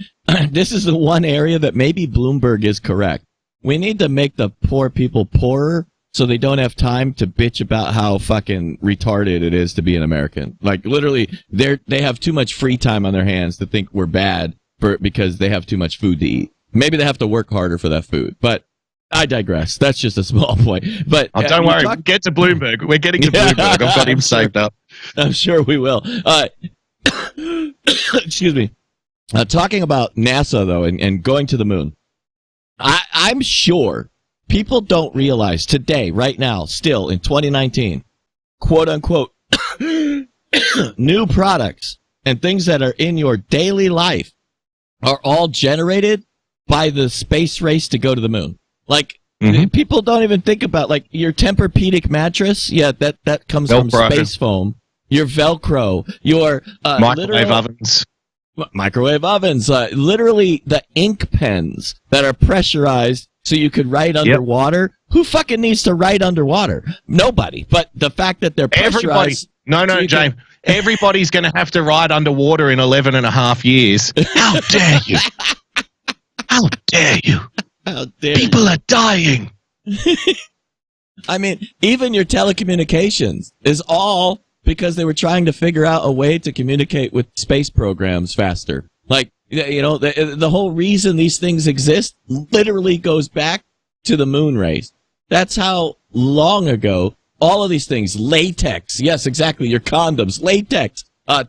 this is the one area that maybe Bloomberg is correct. We need to make the poor people poorer so they don't have time to bitch about how fucking retarded it is to be an American. Like, literally, they have too much free time on their hands to think we're bad because they have too much food to eat. Maybe they have to work harder for that food, but I digress. That's just a small point. But don't worry, get to Bloomberg. We're getting to Bloomberg. I've got him saved up. I'm sure we will. Excuse me. Talking about NASA, though, and going to the moon, I'm sure people don't realize today, right now, still in 2019, quote unquote, new products and things that are in your daily life are all generated by the space race to go to the moon. Like, people don't even think about, like, your Tempur-Pedic mattress. Yeah, that comes from space foam. Your Velcro, your microwave ovens, literally the ink pens that are pressurized so you could write underwater. Yep. Who fucking needs to write underwater? Nobody. But the fact that they're pressurized. No, James. Everybody's going to have to ride underwater in 11 and a half years. How dare you? How dare you? How dare People are dying. I mean, even your telecommunications is all because they were trying to figure out a way to communicate with space programs faster. Like, you know, the whole reason these things exist literally goes back to the moon race. That's how long ago all of these things, latex, yes, exactly, your condoms, latex,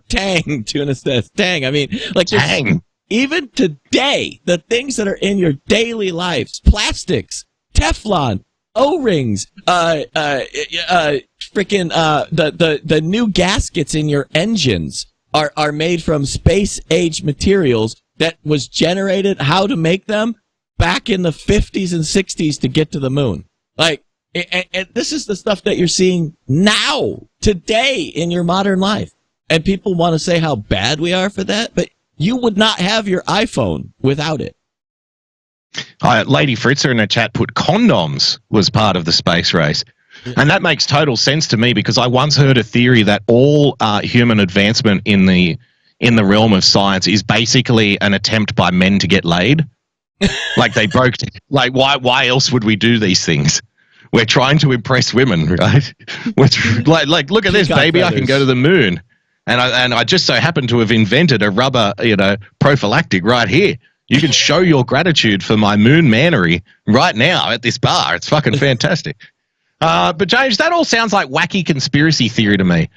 Tang, Tuna says, Tang, I mean, like, Tang. Even today, the things that are in your daily lives, plastics, Teflon, O-rings, the new gaskets in your engines are made from space-age materials that was generated, how to make them, back in the 50s and 60s to get to the moon. Like, and this is the stuff that you're seeing now, today, in your modern life. And people want to say how bad we are for that, but you would not have your iPhone without it. Lady Fritzer in the chat put condoms was part of the space race. And that makes total sense to me because I once heard a theory that all human advancement in the realm of science is basically an attempt by men to get laid. Like they broke. Like why else would we do these things? We're trying to impress women, right? Like look at this, baby. I can go to the moon, and I just so happen to have invented a rubber, prophylactic right here. You can show your gratitude for my moon mannery right now at this bar. It's fucking fantastic. But James, that all sounds like wacky conspiracy theory to me.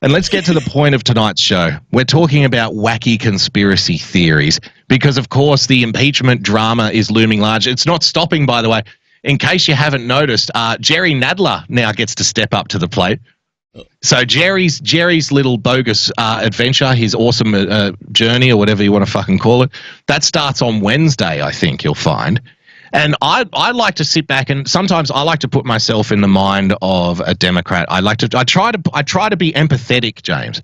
And let's get to the point of tonight's show. We're talking about wacky conspiracy theories because, of course, the impeachment drama is looming large. It's not stopping, by the way. In case you haven't noticed, Jerry Nadler now gets to step up to the plate. So Jerry's little bogus adventure, his awesome journey or whatever you want to fucking call it, that starts on Wednesday, I think you'll find. And I like to sit back and sometimes I like to put myself in the mind of a Democrat. I try to be empathetic, James.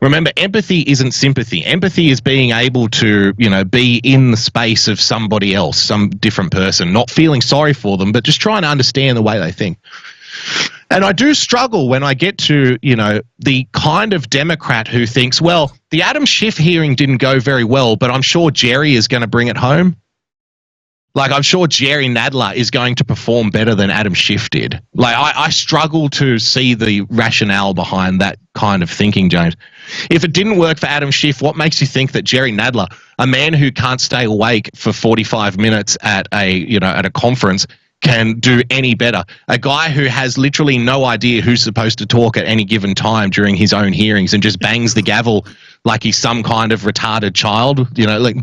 Remember, empathy isn't sympathy. Empathy is being able to, be in the space of somebody else, some different person, not feeling sorry for them, but just trying to understand the way they think. And I do struggle when I get to, the kind of Democrat who thinks, well, the Adam Schiff hearing didn't go very well, but I'm sure Jerry is going to bring it home. Like, I'm sure Jerry Nadler is going to perform better than Adam Schiff did. Like, I struggle to see the rationale behind that kind of thinking, James. If it didn't work for Adam Schiff, what makes you think that Jerry Nadler, a man who can't stay awake for 45 minutes at a conference, can do any better? A guy who has literally no idea who's supposed to talk at any given time during his own hearings and just bangs the gavel like he's some kind of retarded child, like,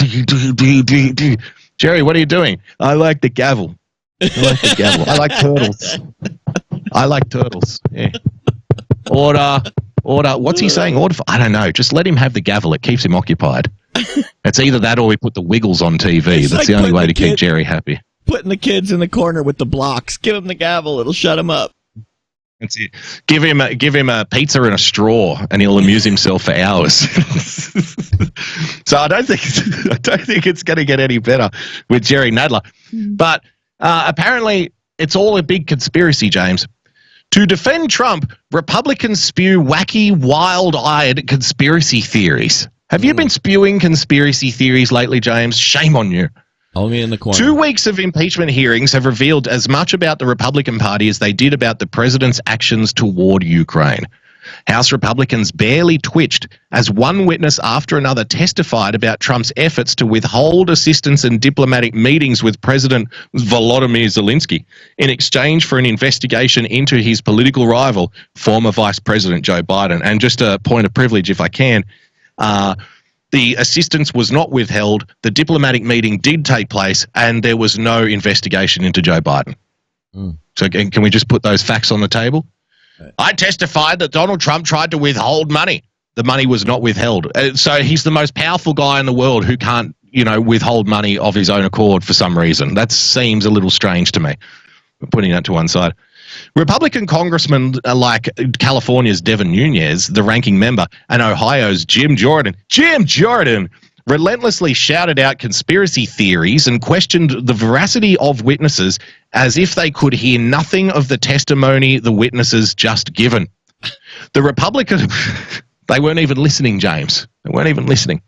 Jerry, what are you doing? I like the gavel. I like turtles. I like turtles. Yeah. Order. What's he saying? Order for, I don't know. Just let him have the gavel. It keeps him occupied. It's either that or we put the Wiggles on TV. That's like the only way to keep Jerry happy. Putting the kids in the corner with the blocks. Give him the gavel. It'll shut him up. That's it. Give him a pizza and a straw, and he'll amuse himself for hours. So I don't think it's going to get any better with Jerry Nadler. But apparently, it's all a big conspiracy, James. To defend Trump, Republicans spew wacky, wild-eyed conspiracy theories. Have you been spewing conspiracy theories lately, James? Shame on you. Only in the corner. 2 weeks of impeachment hearings have revealed as much about the Republican Party as they did about the president's actions toward Ukraine. House Republicans barely twitched as one witness after another testified about Trump's efforts to withhold assistance and diplomatic meetings with President Volodymyr Zelensky in exchange for an investigation into his political rival, former Vice President Joe Biden. And just a point of privilege, if I can, the assistance was not withheld, the diplomatic meeting did take place, and there was no investigation into Joe Biden. So can we just put those facts on the table? I testified that Donald Trump tried to withhold money. The money was not withheld. So he's the most powerful guy in the world who can't, withhold money of his own accord for some reason. That seems a little strange to me. Putting that to one side. Republican congressmen like California's Devin Nunes, the ranking member, and Ohio's Jim Jordan relentlessly shouted out conspiracy theories and questioned the veracity of witnesses as if they could hear nothing of the testimony the witnesses just given. The Republican, they weren't even listening, James. They weren't even listening.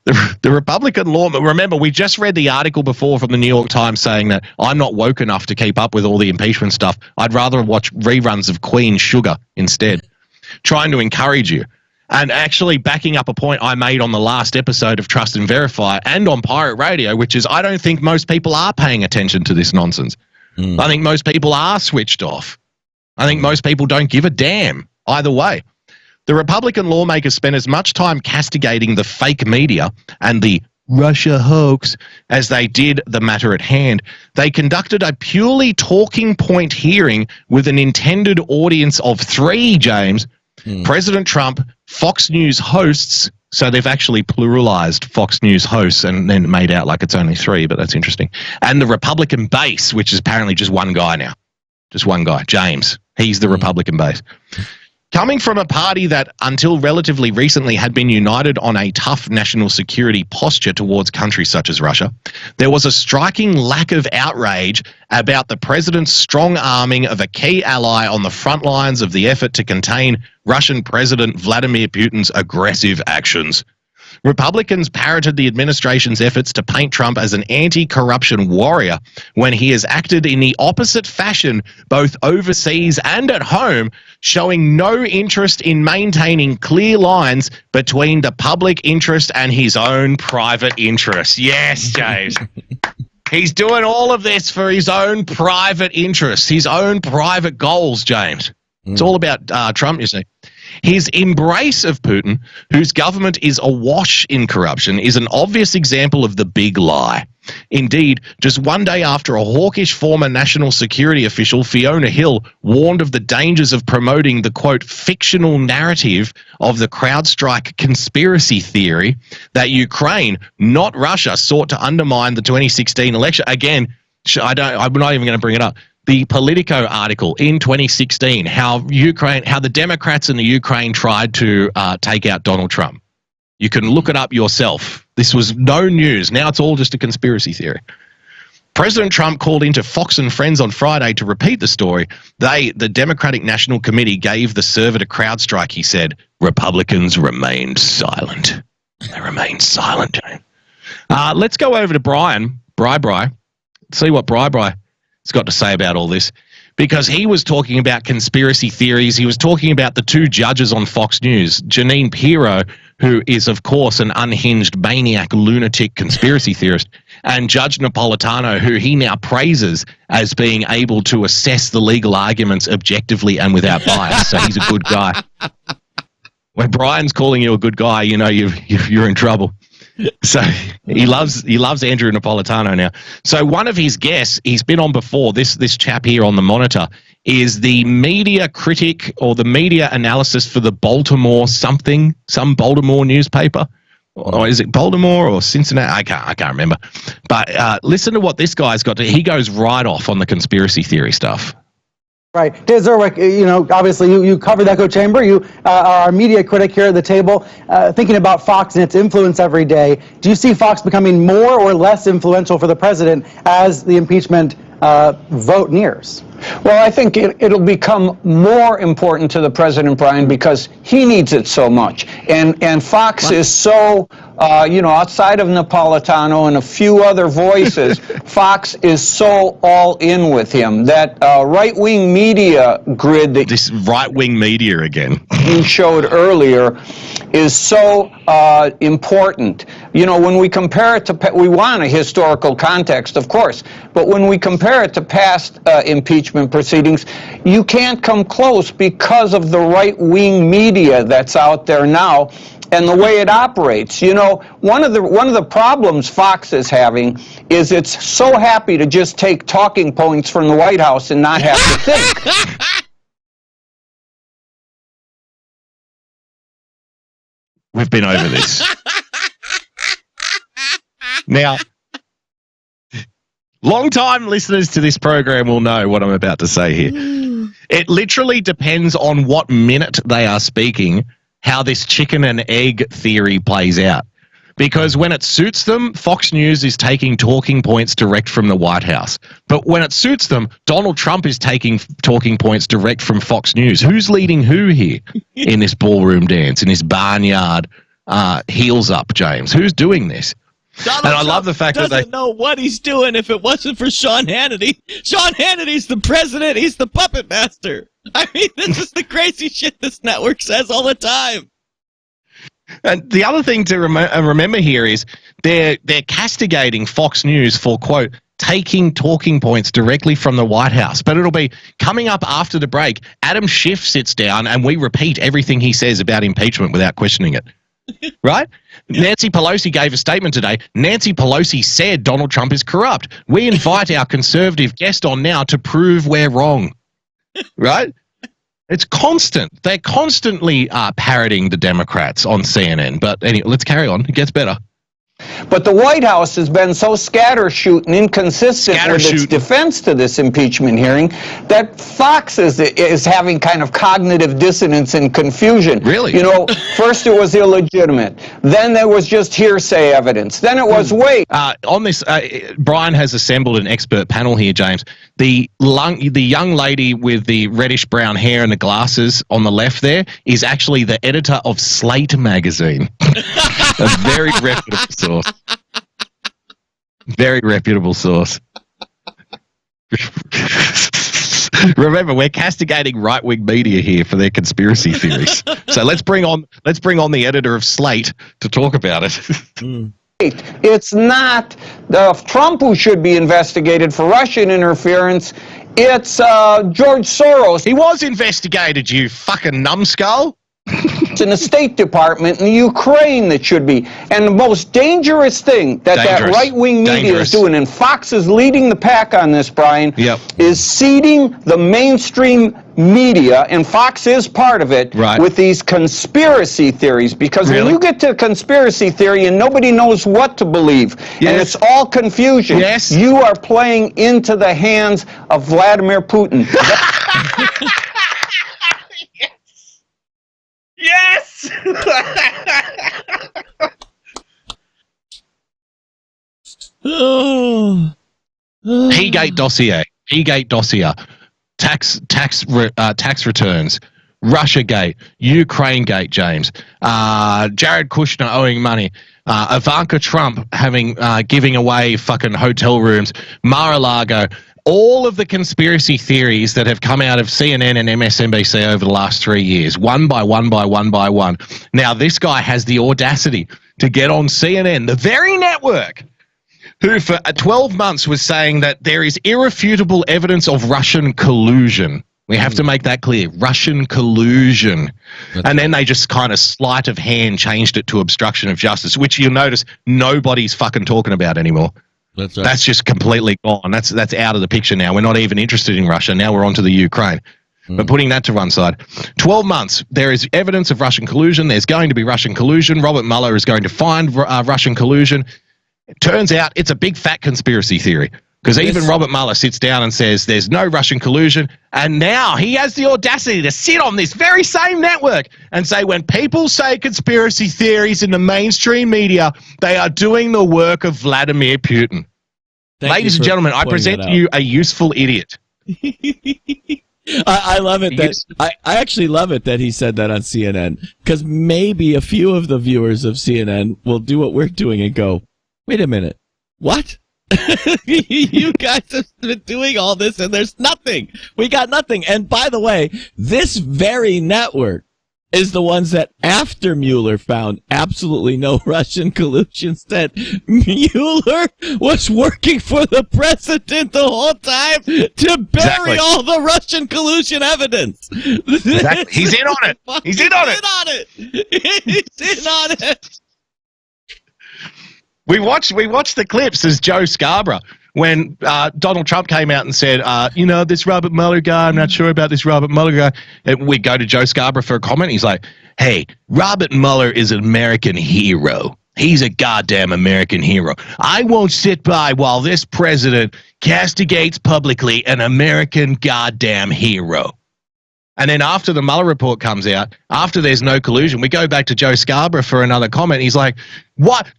The Republican lawman, remember, we just read the article before from the New York Times saying that I'm not woke enough to keep up with all the impeachment stuff. I'd rather watch reruns of Queen Sugar instead, trying to encourage you. And actually backing up a point I made on the last episode of Trust and Verify and on Pirate Radio, which is I don't think most people are paying attention to this nonsense. I think most people are switched off. I think most people don't give a damn either way. The Republican lawmakers spent as much time castigating the fake media and the Russia hoax as they did the matter at hand. They conducted a purely talking point hearing with an intended audience of 3, James. President Trump, Fox News hosts, so they've actually pluralized Fox News hosts and then made out like it's only 3, but that's interesting. And the Republican base, which is apparently just one guy now. Just one guy, James. He's the Republican base. Coming from a party that, until relatively recently, had been united on a tough national security posture towards countries such as Russia, there was a striking lack of outrage about the president's strong arming of a key ally on the front lines of the effort to contain Russian President Vladimir Putin's aggressive actions. Republicans parroted the administration's efforts to paint Trump as an anti-corruption warrior when he has acted in the opposite fashion both overseas and at home, showing no interest in maintaining clear lines between the public interest and his own private interest. Yes, James. He's doing all of this for his own private interests, his own private goals, James. It's all about Trump, you see. His embrace of Putin, whose government is awash in corruption, is an obvious example of the big lie. Indeed, just one day after a hawkish former national security official, Fiona Hill, warned of the dangers of promoting the, quote, fictional narrative of the CrowdStrike conspiracy theory that Ukraine, not Russia, sought to undermine the 2016 election. Again, I'm not even going to bring it up. The Politico article in 2016, how the Democrats in the Ukraine tried to take out Donald Trump. You can look it up yourself. This was no news. Now it's all just a conspiracy theory. President Trump called into Fox and Friends on Friday to repeat the story. The Democratic National Committee, gave the server to CrowdStrike. He said, Republicans remained silent. They remained silent, Jane. Let's go over to Brian. Bri. See what Bri has got to say about all this, because he was talking about conspiracy theories. He was talking about the 2 judges on Fox News, Jeanine Pirro, who is, of course, an unhinged maniac, lunatic conspiracy theorist, and Judge Napolitano, who he now praises as being able to assess the legal arguments objectively and without bias. So he's a good guy. When Brian's calling you a good guy, you know you're in trouble. So he loves Andrew Napolitano now. So one of his guests, he's been on before, this chap here on the monitor, is the media critic or the media analysis for the some Baltimore newspaper. Or is it Baltimore or Cincinnati? I can't remember. But listen to what this guy's got to. He goes right off on the conspiracy theory stuff. Right. Dave Zerwick, obviously you cover the echo chamber. You are a media critic here at the table, thinking about Fox and its influence every day. Do you see Fox becoming more or less influential for the president as the impeachment vote nears? Well, I think it'll become more important to the president, Brian, because he needs it so much. And Fox is so, outside of Napolitano and a few other voices, Fox is so all in with him. That right-wing media grid that This right-wing media again. you showed earlier is so important. When we compare it to, we want a historical context, of course, but when we compare it to past impeachment proceedings, you can't come close because of the right-wing media that's out there now and the way it operates. One of the problems Fox is having is it's so happy to just take talking points from the White House and not have to think. We've been over this. Now, long-time listeners to this program will know what I'm about to say here. It literally depends on what minute they are speaking, how this chicken and egg theory plays out. Because when it suits them, Fox News is taking talking points direct from the White House. But when it suits them, Donald Trump is taking talking points direct from Fox News. Who's leading who here in this ballroom dance, in this barnyard heels up, James? Who's doing this? Donald And I Trump love the fact that doesn't know what he's doing if it wasn't for Sean Hannity. Sean Hannity's the president. He's the puppet master. I mean, this is the crazy shit this network says all the time. And the other thing to remember here is they're castigating Fox News for, quote, taking talking points directly from the White House. But it'll be coming up after the break. Adam Schiff sits down and we repeat everything he says about impeachment without questioning it. Right? Nancy Pelosi gave a statement today. Nancy Pelosi said Donald Trump is corrupt. We invite our conservative guest on now to prove we're wrong. Right? It's constant. They're constantly parroting the Democrats on CNN. But anyway, let's carry on. It gets better. But the White House has been so scattershoot and inconsistent with its defense to this impeachment hearing that Fox is having kind of cognitive dissonance and confusion. Really? First it was illegitimate. Then there was just hearsay evidence. Then it was, wait. On this, Brian has assembled an expert panel here, James. The young lady with the reddish-brown hair and the glasses on the left there is actually the editor of Slate magazine. A very reputable source. Very reputable source. Remember, we're castigating right-wing media here for their conspiracy theories. So let's bring on the editor of Slate to talk about it. It's not Trump who should be investigated for Russian interference. It's George Soros. He was investigated, you fucking numbskull. It's in the State Department in the Ukraine that should be. And the most dangerous thing that right-wing media is doing, and Fox is leading the pack on this, Brian, is seeding the mainstream media, and Fox is part of it, with these conspiracy theories. Because when you get to conspiracy theory and nobody knows what to believe, and it's all confusion, you are playing into the hands of Vladimir Putin. Yes! P-Gate dossier. P-Gate dossier. Tax returns. Russiagate. Ukrainegate, James. Jared Kushner owing money. Ivanka Trump giving away fucking hotel rooms. Mar-a-Lago. All of the conspiracy theories that have come out of CNN and MSNBC over the last 3 years, one by one by one by one. Now, this guy has the audacity to get on CNN, the very network, who for 12 months was saying that there is irrefutable evidence of Russian collusion. We have to make that clear. Russian collusion. And then they just kind of sleight of hand changed it to obstruction of justice, which you'll notice nobody's fucking talking about anymore. That's right. That's just completely gone. That's out of the picture now. We're not even interested in Russia. Now we're on to the Ukraine. But putting that to one side, 12 months, there is evidence of Russian collusion. There's going to be Russian collusion. Robert Mueller is going to find Russian collusion. It turns out it's a big fat conspiracy theory because even Robert Mueller sits down and says there's no Russian collusion. And now he has the audacity to sit on this very same network and say when people say conspiracy theories in the mainstream media, they are doing the work of Vladimir Putin. Ladies and gentlemen, I present to you a useful idiot. I love it that I actually love it that he said that on CNN, because maybe a few of the viewers of CNN will do what we're doing and go, wait a minute, what? You guys have been doing all this and there's nothing. We got nothing. And by the way, this very network is the ones that, after Mueller found absolutely no Russian collusion, said Mueller was working for the president the whole time to bury all the Russian collusion evidence. Exactly. He's in on it. He's in on it. He's in on it. We watched the clips as Joe Scarborough when Donald Trump came out and said, this Robert Mueller guy, I'm not sure about this Robert Mueller guy. And we go to Joe Scarborough for a comment. He's like, hey, Robert Mueller is an American hero. He's a goddamn American hero. I won't sit by while this president castigates publicly an American goddamn hero. And then after the Mueller report comes out, after there's no collusion, we go back to Joe Scarborough for another comment. He's like, what?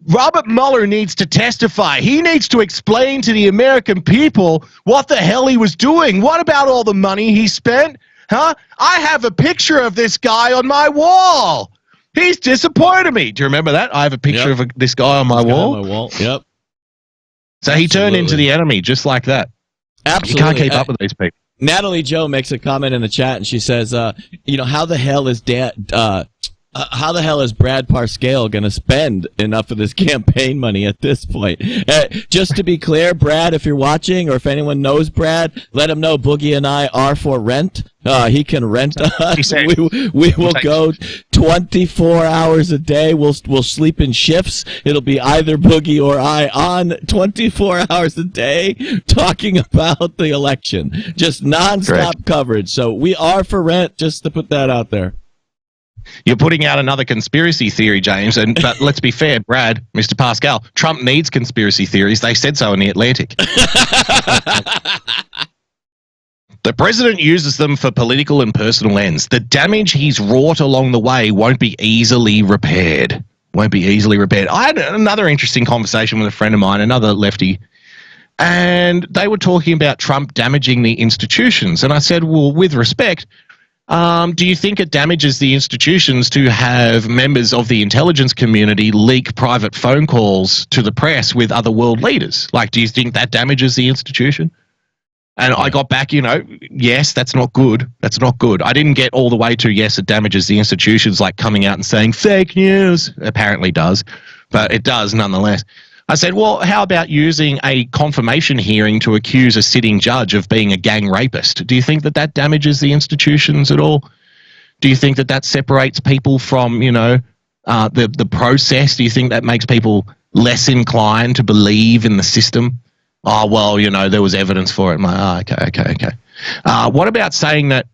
Robert Mueller needs to testify. He needs to explain to the American people what the hell he was doing. What about all the money he spent? Huh? I have a picture of this guy on my wall. He's disappointed me. Do you remember that? I have a picture of this guy on my wall. Yep. So he turned into the enemy just like that. Absolutely. You can't keep up with these people. Natalie Joe makes a comment in the chat, and she says, how the hell is Brad Parscale going to spend enough of this campaign money at this point? Just to be clear, Brad, if you're watching, or if anyone knows Brad, let him know Boogie and I are for rent. He can rent us. We will go 24 hours a day. We'll sleep in shifts. It'll be either Boogie or I on 24 hours a day talking about the election. Just nonstop coverage. So we are for rent, just to put that out there. You're putting out another conspiracy theory, James, but let's be fair, Brad, Mr. Pascal, Trump needs conspiracy theories. They said so in The Atlantic. The president uses them for political and personal ends. The damage he's wrought along the way won't be easily repaired. I had another interesting conversation with a friend of mine, another lefty, and they were talking about Trump damaging the institutions. And I said, well, with respect, do you think it damages the institutions to have members of the intelligence community leak private phone calls to the press with other world leaders? Like, do you think that damages the institution? And I got back, yes, that's not good. That's not good. I didn't get all the way to, yes, it damages the institutions, like coming out and saying fake news. Apparently does, but it does nonetheless. I said, well, how about using a confirmation hearing to accuse a sitting judge of being a gang rapist? Do you think that that damages the institutions at all? Do you think that that separates people from, the process? Do you think that makes people less inclined to believe in the system? Oh, well, there was evidence for it. I'm like, okay. What about saying that,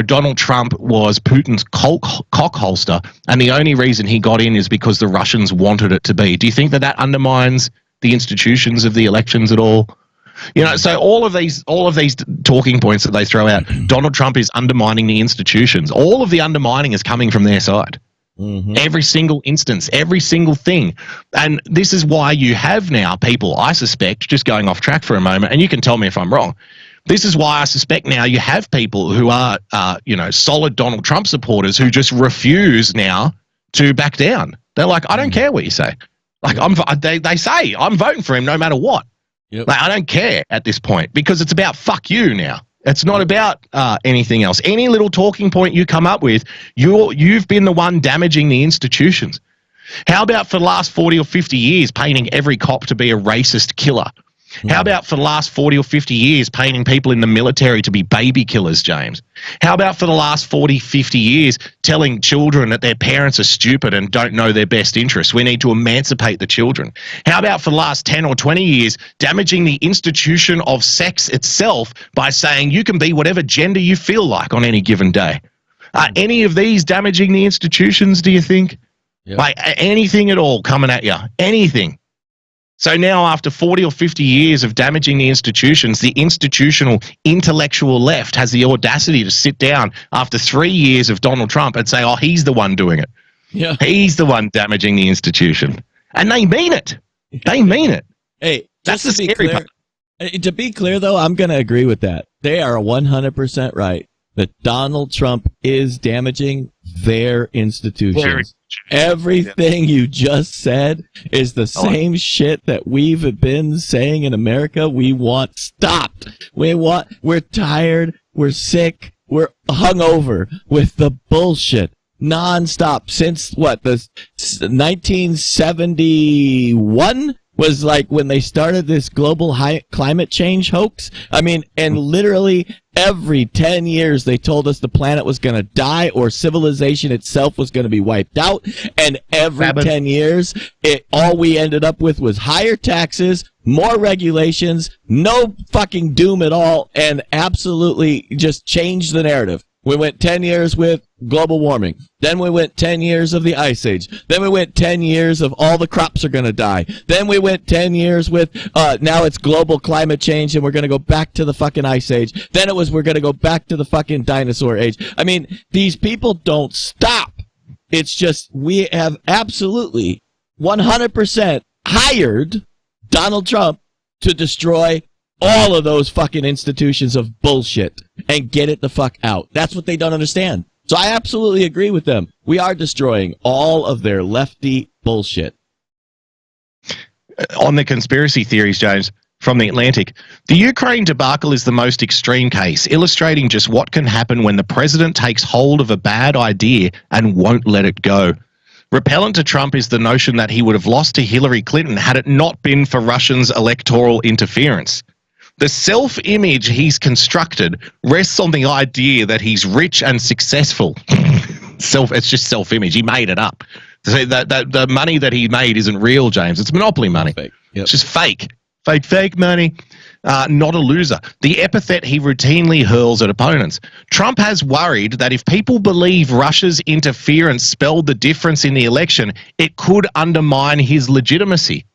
Donald Trump was Putin's cock holster, and the only reason he got in is because the Russians wanted it to be? Do you think that that undermines the institutions of the elections at all? So all of these talking points that they throw out, Donald Trump is undermining the institutions. All of the undermining is coming from their side. Mm-hmm. Every single instance, every single thing. And this is why you have now people, I suspect, just going off track for a moment, and you can tell me if I'm wrong. This is why I suspect now you have people who are, solid Donald Trump supporters who just refuse now to back down. They're like, I don't care what you say. Like, they say, I'm voting for him no matter what. Yep. Like, I don't care at this point, because it's about fuck you now. It's not about anything else. Any little talking point you come up with, you've been the one damaging the institutions. How about for the last 40 or 50 years painting every cop to be a racist killer? How about for the last 40 or 50 years painting people in the military to be baby killers, James? How about for the last 40, 50 years telling children that their parents are stupid and don't know their best interests? We need to emancipate the children. How about for the last 10 or 20 years damaging the institution of sex itself by saying you can be whatever gender you feel like on any given day? Are any of these damaging the institutions, do you think? Yep. Like anything at all coming at you? Anything? So now, after 40 or 50 years of damaging the institutions, the institutional intellectual left has the audacity to sit down after 3 years of Donald Trump and say, oh, he's the one doing it. Yeah. He's the one damaging the institution. And they mean it. They mean it. Hey, that's the scary part. To be clear, though, I'm going to agree with that. They are 100% right that Donald Trump is damaging their institutions. Everything you just said is the same shit that we've been saying in America we want stopped. We're tired, we're sick, we're hungover with the bullshit nonstop since what, the 1971 was like when they started this global climate change hoax. I mean, and literally every 10 years they told us the planet was going to die or civilization itself was going to be wiped out. And every 10 years, all we ended up with was higher taxes, more regulations, no fucking doom at all, and absolutely just changed the narrative. We went 10 years with global warming. Then we went 10 years of the ice age. Then we went 10 years of all the crops are going to die. Then we went 10 years with, now it's global climate change and we're going to go back to the fucking ice age. Then it was, we're going to go back to the fucking dinosaur age. I mean, these people don't stop. It's just, we have absolutely 100% hired Donald Trump to destroy all of those fucking institutions of bullshit and get it the fuck out. That's what they don't understand. So I absolutely agree with them. We are destroying all of their lefty bullshit. On the conspiracy theories, James, from The Atlantic, the Ukraine debacle is the most extreme case, illustrating just what can happen when the president takes hold of a bad idea and won't let it go. Repellent to Trump is the notion that he would have lost to Hillary Clinton had it not been for Russians' electoral interference. The self-image he's constructed rests on the idea that he's rich and successful. It's just self-image. He made it up. So the money that he made isn't real, James. It's monopoly money. Fake. Yep. It's just fake. Fake money. Not a loser. The epithet he routinely hurls at opponents. Trump has worried that if people believe Russia's interference spelled the difference in the election, it could undermine his legitimacy.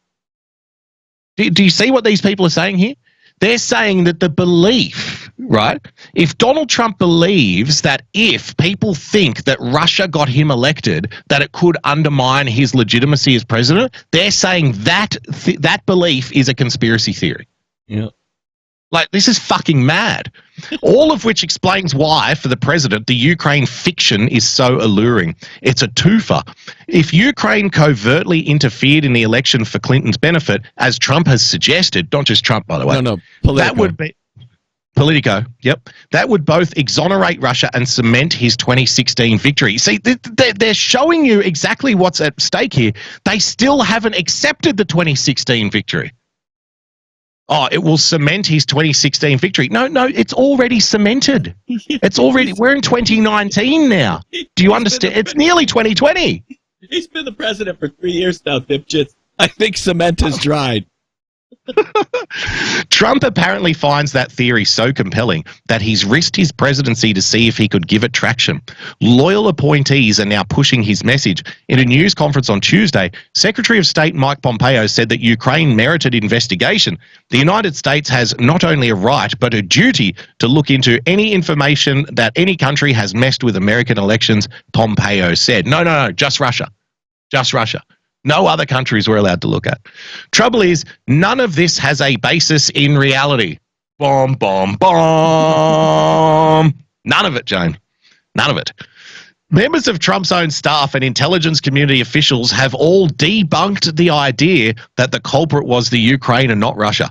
Do you see what these people are saying here? They're saying that the belief, right? If Donald Trump believes that if people think that Russia got him elected, that it could undermine his legitimacy as president, they're saying that that belief is a conspiracy theory. Yeah. Like, this is fucking mad. All of which explains why, for the president, the Ukraine fiction is so alluring. It's a twofer. If Ukraine covertly interfered in the election for Clinton's benefit, as Trump has suggested, not just Trump, by the way. No, Politico. That would be Politico, yep. That would both exonerate Russia and cement his 2016 victory. See, they're showing you exactly what's at stake here. They still haven't accepted the 2016 victory. Oh, it will cement his 2016 victory. No, it's already cemented. It's already, we're in 2019 now. Do you understand? It's nearly 2020. He's been the president for 3 years now, dipshits. I think cement has dried. Trump apparently finds that theory so compelling that he's risked his presidency to see if he could give it traction. Loyal appointees are now pushing his message. In a news conference on Tuesday, Secretary of State Mike Pompeo said that Ukraine merited investigation. The United States has not only a right but a duty to look into any information that any country has messed with American elections, Pompeo said. No, just Russia. Just Russia. No other countries we're allowed to look at. Trouble is, none of this has a basis in reality. Bomb. None of it, Jane. None of it. Members of Trump's own staff and intelligence community officials have all debunked the idea that the culprit was the Ukraine and not Russia.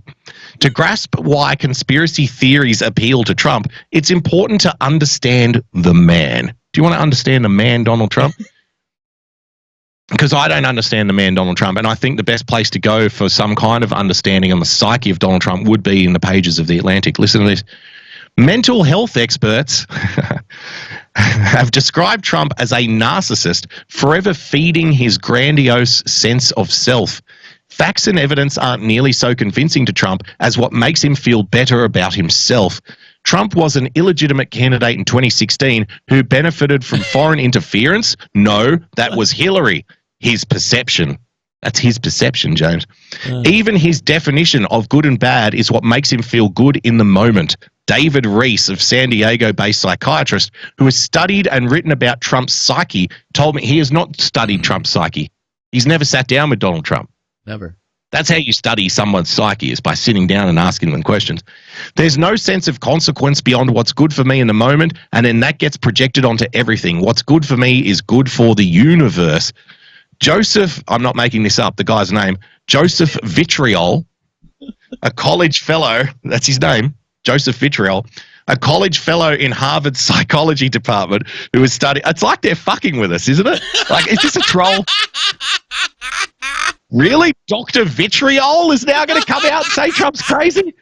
To grasp why conspiracy theories appeal to Trump, it's important to understand the man. Do you want to understand the man, Donald Trump? Because I don't understand the man Donald Trump, and I think the best place to go for some kind of understanding on the psyche of Donald Trump would be in the pages of The Atlantic. Listen to this. Mental health experts have described Trump as a narcissist, forever feeding his grandiose sense of self. Facts and evidence aren't nearly so convincing to Trump as what makes him feel better about himself. Trump was an illegitimate candidate in 2016 who benefited from foreign interference? No, that was Hillary. His perception. That's his perception, James. Even his definition of good and bad is what makes him feel good in the moment. David Reese, of San Diego-based psychiatrist who has studied and written about Trump's psyche, told me he has not studied Trump's psyche. He's never sat down with Donald Trump. Never. That's how you study someone's psyche, is by sitting down and asking them questions. There's no sense of consequence beyond what's good for me in the moment, and then that gets projected onto everything. What's good for me is good for the universe. Joseph, I'm not making this up, the guy's name, Joseph Vitriol, a college fellow, that's his name, Joseph Vitriol, a college fellow in Harvard's psychology department who was studying. It's like they're fucking with us, isn't it? Like, is this a troll? Really? Dr. Vitriol is now going to come out and say Trump's crazy?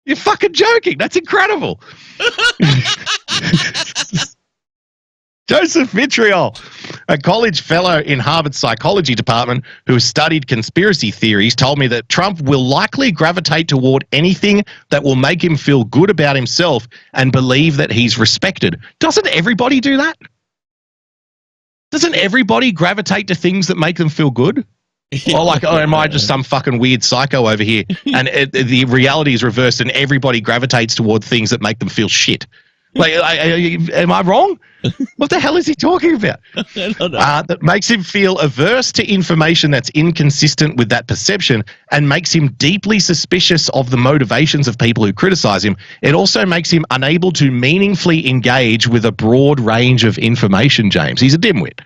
You're fucking joking. That's incredible. Joseph Vitriol, a college fellow in Harvard's psychology department who has studied conspiracy theories, told me that Trump will likely gravitate toward anything that will make him feel good about himself and believe that he's respected. Doesn't everybody do that? Doesn't everybody gravitate to things that make them feel good? Or like, oh, am I just some fucking weird psycho over here? And the reality is reversed and everybody gravitates toward things that make them feel shit. Like, am I wrong? What the hell is he talking about? I don't know. That makes him feel averse to information that's inconsistent with that perception and makes him deeply suspicious of the motivations of people who criticize him. It also makes him unable to meaningfully engage with a broad range of information, James. He's a dimwit.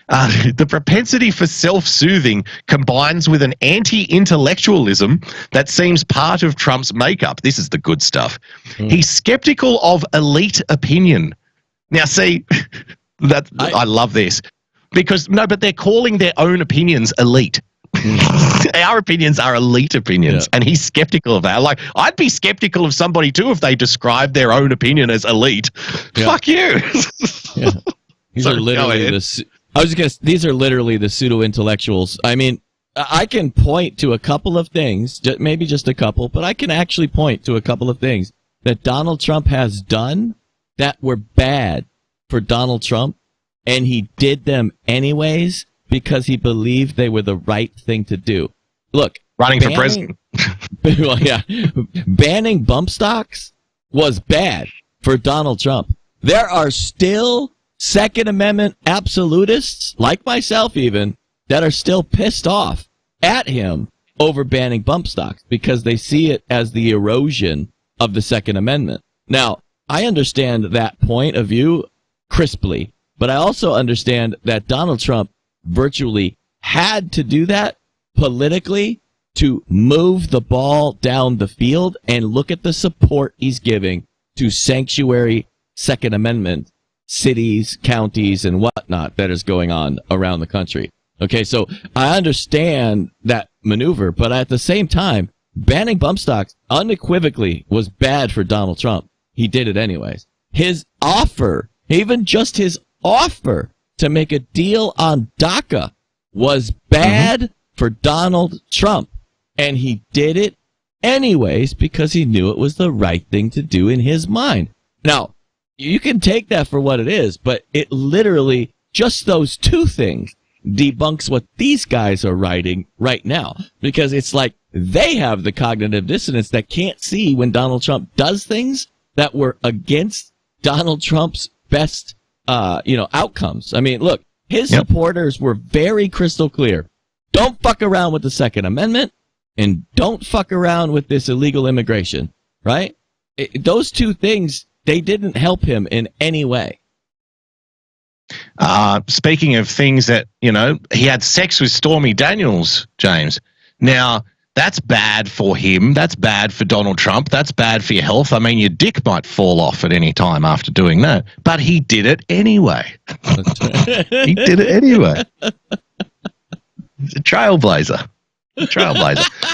The propensity for self-soothing combines with an anti-intellectualism that seems part of Trump's makeup. This is the good stuff. He's skeptical of elite opinion. Now, see, I love this because but they're calling their own opinions elite. Our opinions are elite opinions, and he's skeptical of that. Like, I'd be skeptical of somebody too if they described their own opinion as elite. Fuck you. These are literally these are literally the pseudo-intellectuals. I mean, I can point to a couple of things, maybe just a couple, but I can actually point to a couple of things that Donald Trump has done that were bad for Donald Trump, and he did them anyways because he believed they were the right thing to do. Look, running for president. Banning bump stocks was bad for Donald Trump. There are still Second Amendment absolutists, like myself even, that are still pissed off at him over banning bump stocks because they see it as the erosion of the Second Amendment. Now, I understand that point of view crisply, but I also understand that Donald Trump virtually had to do that politically to move the ball down the field and look at the support he's giving to sanctuary Second Amendment cities, counties, and whatnot that is going on around the country. Okay, so I understand that maneuver, but at the same time, banning bump stocks unequivocally was bad for Donald Trump. He did it anyways. His offer, even just his offer to make a deal on DACA was bad for Donald Trump. And he did it anyways because he knew it was the right thing to do in his mind. Now, you can take that for what it is, but it literally, just those two things, debunks what these guys are writing right now. Because it's like they have the cognitive dissonance that can't see when Donald Trump does things that were against Donald Trump's best, outcomes. I mean, look, his supporters were very crystal clear. Don't fuck around with the Second Amendment and don't fuck around with this illegal immigration, right? Those two things, they didn't help him in any way. Speaking of things that, he had sex with Stormy Daniels, James. Now, that's bad for him. That's bad for Donald Trump. That's bad for your health. I mean, your dick might fall off at any time after doing that. But he did it anyway. He did it anyway. He's a trailblazer.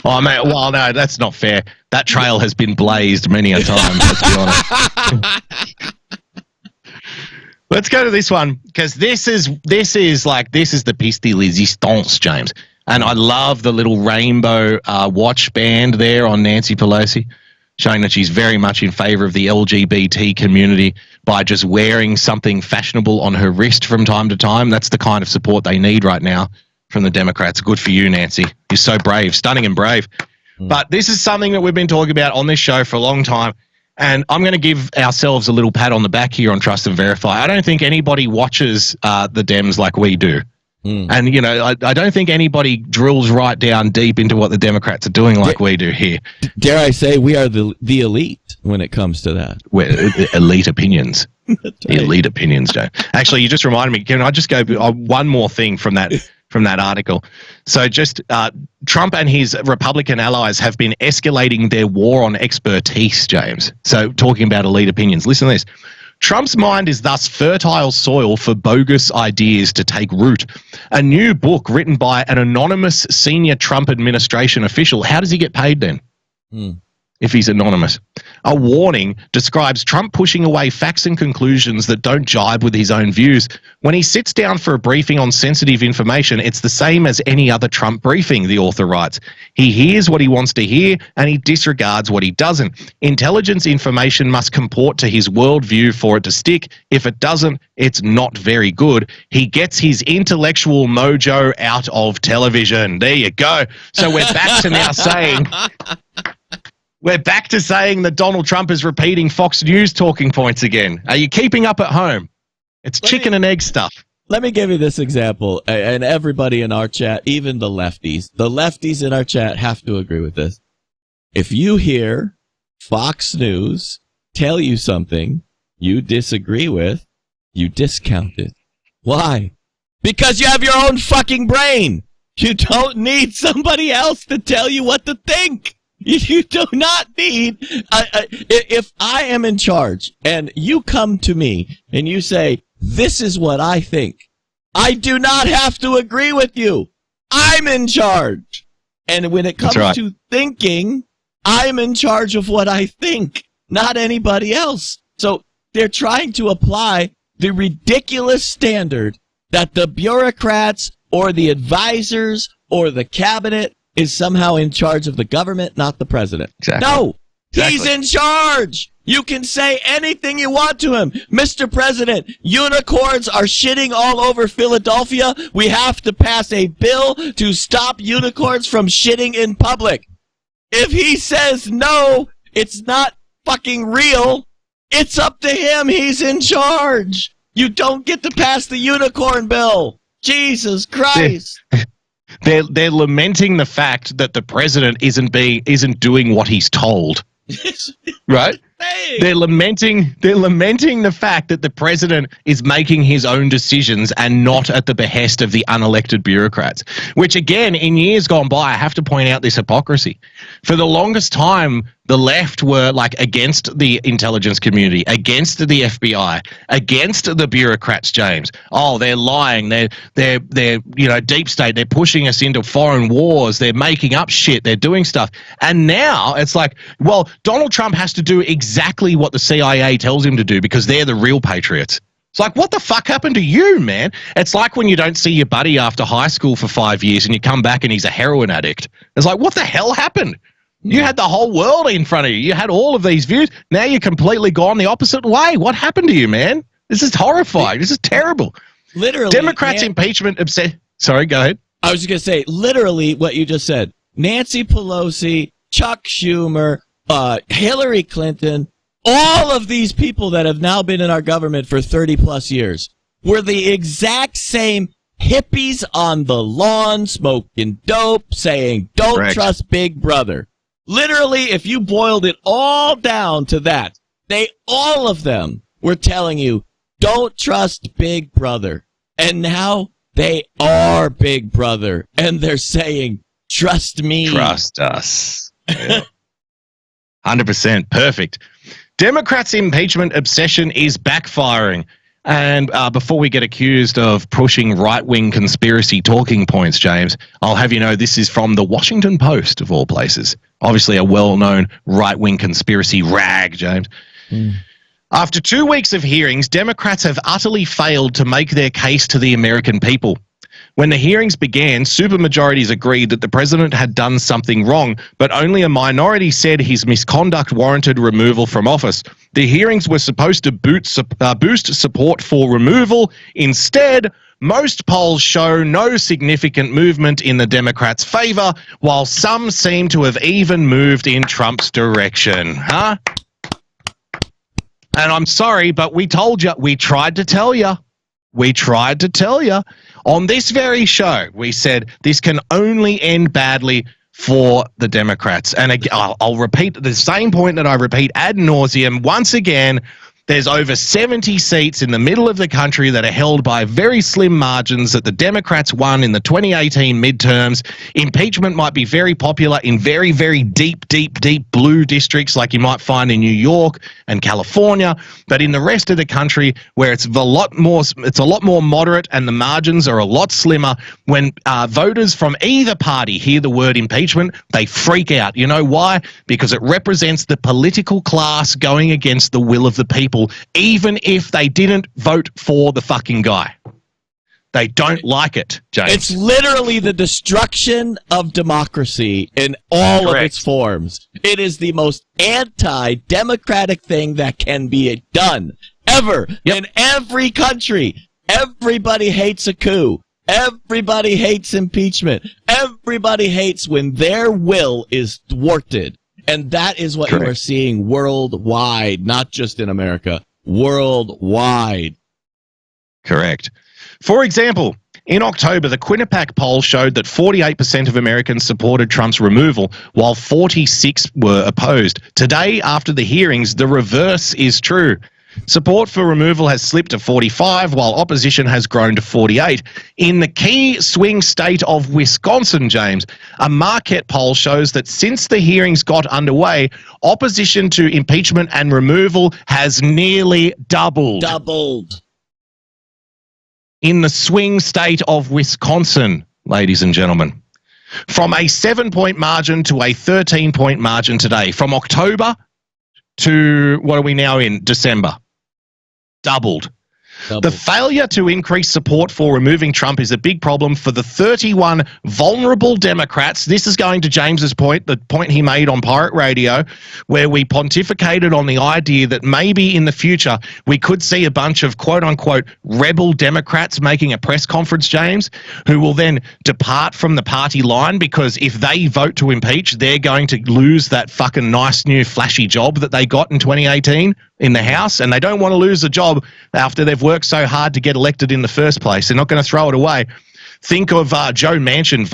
Oh, man. Well, no, that's not fair. That trail has been blazed many a time, let's be honest. Let's go to this one, because this is the piece de resistance, James. And I love the little rainbow watch band there on Nancy Pelosi, showing that she's very much in favor of the LGBT community by just wearing something fashionable on her wrist from time to time. That's the kind of support they need right now from the Democrats. Good for you, Nancy. You're so brave, stunning and brave. But this is something that we've been talking about on this show for a long time. And I'm going to give ourselves a little pat on the back here on Trust and Verify. I don't think anybody watches the Dems like we do. And, you know, I don't think anybody drills right down deep into what the Democrats are doing like we do here. Dare I say we are the elite when it comes to that. We're elite opinions. Elite opinions, Joe. Actually, you just reminded me. Can I just go one more thing from that article? So just Trump and his Republican allies have been escalating their war on expertise, James. So talking about elite opinions, listen to this. Trump's mind is thus fertile soil for bogus ideas to take root. A new book written by an anonymous senior Trump administration official. How does he get paid then? If he's anonymous. A warning describes Trump pushing away facts and conclusions that don't jibe with his own views. When he sits down for a briefing on sensitive information, it's the same as any other Trump briefing, the author writes. He hears what he wants to hear and he disregards what he doesn't. Intelligence information must comport to his worldview for it to stick. If it doesn't, it's not very good. He gets his intellectual mojo out of television. There you go. So we're back to now saying... We're back to saying that Donald Trump is repeating Fox News talking points again. Are you keeping up at home? It's chicken and egg stuff. Let me give you this example, and everybody in our chat, even the lefties in our chat have to agree with this. If you hear Fox News tell you something you disagree with, you discount it. Why? Because you have your own fucking brain. You don't need somebody else to tell you what to think. You do not need, if I am in charge and you come to me and you say, this is what I think, I do not have to agree with you. I'm in charge. And when it comes to thinking, I'm in charge of what I think, not anybody else. So they're trying to apply the ridiculous standard that the bureaucrats or the advisors or the cabinet is somehow in charge of the government, not the president. Exactly. No, he's in charge. You can say anything you want to him. Mr. President, unicorns are shitting all over Philadelphia. We have to pass a bill to stop unicorns from shitting in public. If he says no, it's not fucking real. It's up to him. He's in charge. You don't get to pass the unicorn bill. Jesus Christ. They're lamenting the fact that the president isn't doing what he's told. Right? They're lamenting the fact that the president is making his own decisions and not at the behest of the unelected bureaucrats. Which again, in years gone by, I have to point out this hypocrisy. For the longest time, the left were like against the intelligence community, against the FBI, against the bureaucrats, James. Oh, they're lying. They're deep state. They're pushing us into foreign wars. They're making up shit. They're doing stuff. And now it's like, well, Donald Trump has to do exactly what the CIA tells him to do because they're the real patriots. It's like, what the fuck happened to you, man? It's like when you don't see your buddy after high school for 5 years and you come back and he's a heroin addict. It's like, what the hell happened? You had the whole world in front of you. You had all of these views. Now you're completely gone the opposite way. What happened to you, man? This is horrifying. This is terrible. Literally. Democrats' impeachment obsession. Sorry, go ahead. I was just going to say, literally what you just said. Nancy Pelosi, Chuck Schumer, Hillary Clinton, all of these people that have now been in our government for 30 plus years were the exact same hippies on the lawn smoking dope saying, don't trust Big Brother. Literally, if you boiled it all down to that, all of them were telling you, don't trust Big Brother. And now they are Big Brother. And they're saying, trust me. Trust us. Yeah. 100%. Perfect. Democrats' impeachment obsession is backfiring. And before we get accused of pushing right-wing conspiracy talking points, James, I'll have you know this is from the Washington Post, of all places. Obviously a well-known right-wing conspiracy rag, James. After 2 weeks of hearings, Democrats have utterly failed to make their case to the American people. When the hearings began, supermajorities agreed that the president had done something wrong, but only a minority said his misconduct warranted removal from office. The hearings were supposed to boost support for removal. Instead, most polls show no significant movement in the Democrats' favor, while some seem to have even moved in Trump's direction. Huh? And I'm sorry, but we told you. We tried to tell you. we tried to tell you on this very show. We said this can only end badly for the Democrats. And again, I'll repeat the same point that I repeat ad nauseum. Once again, there's over 70 seats in the middle of the country that are held by very slim margins that the Democrats won in the 2018 midterms. Impeachment might be very popular in very, very deep blue districts like you might find in New York and California. But in the rest of the country, where it's a lot more moderate and the margins are a lot slimmer, when voters from either party hear the word impeachment, they freak out. You know why? Because it represents the political class going against the will of the people, even if they didn't vote for the fucking guy. They don't like it, James. It's literally the destruction of democracy in all of its forms. It is the most anti-democratic thing that can be done ever in every country. Everybody hates a coup. Everybody hates impeachment. Everybody hates when their will is thwarted. And that is what you are seeing worldwide, not just in America, worldwide. Correct. For example, in October, the Quinnipiac poll showed that 48% of Americans supported Trump's removal, while 46% were opposed. Today, after the hearings, the reverse is true. Support for removal has slipped to 45%, while opposition has grown to 48%. In the key swing state of Wisconsin, James, a Marquette poll shows that since the hearings got underway, opposition to impeachment and removal has nearly doubled. In the swing state of Wisconsin, ladies and gentlemen. From a 7-point margin to a 13-point margin today. From October to, what are we now in? December. Doubled. The failure to increase support for removing Trump is a big problem for the 31 vulnerable Democrats. This is going to James's point, the point he made on Pirate Radio, where we pontificated on the idea that maybe in the future we could see a bunch of quote-unquote rebel Democrats making a press conference, James, who will then depart from the party line because if they vote to impeach, they're going to lose that fucking nice new flashy job that they got in 2018 in the House, and they don't want to lose a job after they've worked so hard to get elected in the first place. They're not going to throw it away. Think of Joe Manchin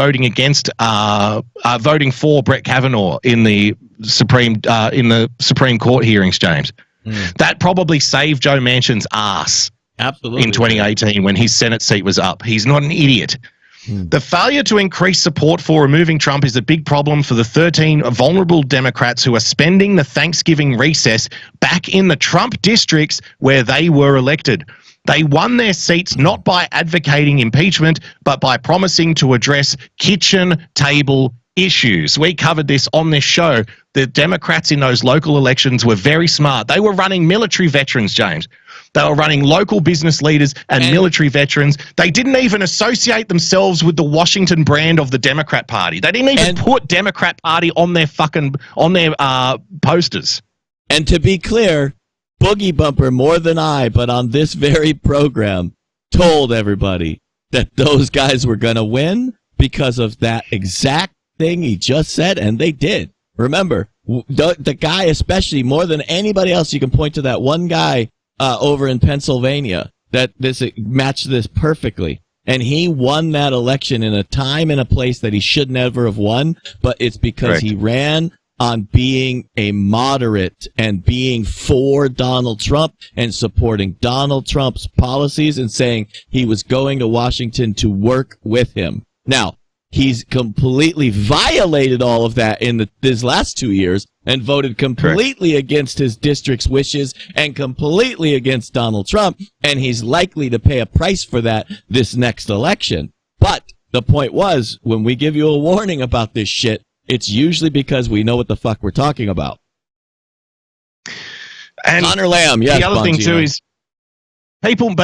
voting for Brett Kavanaugh in the Supreme Court hearings, James. That probably saved Joe Manchin's ass. Absolutely. In 2018 when his Senate seat was up. He's not an idiot. The failure to increase support for removing Trump is a big problem for the 13 vulnerable Democrats who are spending the Thanksgiving recess back in the Trump districts where they were elected. They won their seats not by advocating impeachment, but by promising to address kitchen table issues. We covered this on this show. The Democrats in those local elections were very smart. They were running military veterans, James. They were running local business leaders and military veterans. They didn't even associate themselves with the Washington brand of the Democrat Party. They didn't even put Democrat Party on their posters. And to be clear, Boogie Bumper more than I, but on this very program, told everybody that those guys were going to win because of that exact thing he just said, and they did. Remember, the guy, especially more than anybody else, you can point to that one guy over in Pennsylvania that matched this perfectly. And he won that election in a time and a place that he should never have won, but it's because he ran on being a moderate and being for Donald Trump and supporting Donald Trump's policies and saying he was going to Washington to work with him. Now, he's completely violated all of that in his last 2 years and voted completely against his district's wishes and completely against Donald Trump, and he's likely to pay a price for that this next election. But the point was, when we give you a warning about this shit, it's usually because we know what the fuck we're talking about. And Connor Lamb, yes, the other thing too is people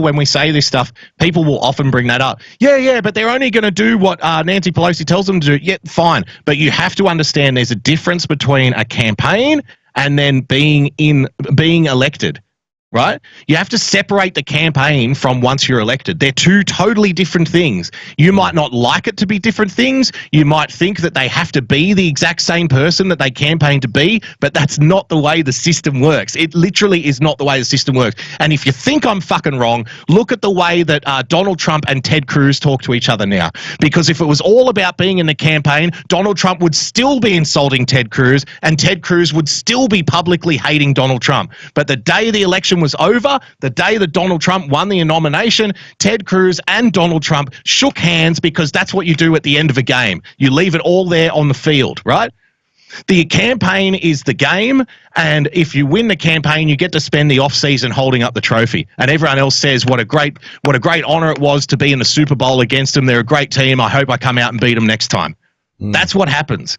when we say this stuff, people will often bring that up. Yeah, but they're only going to do what Nancy Pelosi tells them to do. Yeah, fine. But you have to understand there's a difference between a campaign and then being elected. right? You have to separate the campaign from once you're elected. They're two totally different things. You might not like it to be different things. You might think that they have to be the exact same person that they campaign to be, but that's not the way the system works. It literally is not the way the system works. And if you think I'm fucking wrong, look at the way that Donald Trump and Ted Cruz talk to each other now. Because if it was all about being in the campaign, Donald Trump would still be insulting Ted Cruz, and Ted Cruz would still be publicly hating Donald Trump. But the day the election was over, the day that Donald Trump won the nomination, Ted Cruz and Donald Trump shook hands, because that's what you do at the end of a game. You leave it all there on the field, right? The campaign is the game, and if you win the campaign, you get to spend the off-season holding up the trophy. And everyone else says what a great honor it was to be in the Super Bowl against them. They're a great team. I hope I come out and beat them next time. That's what happens.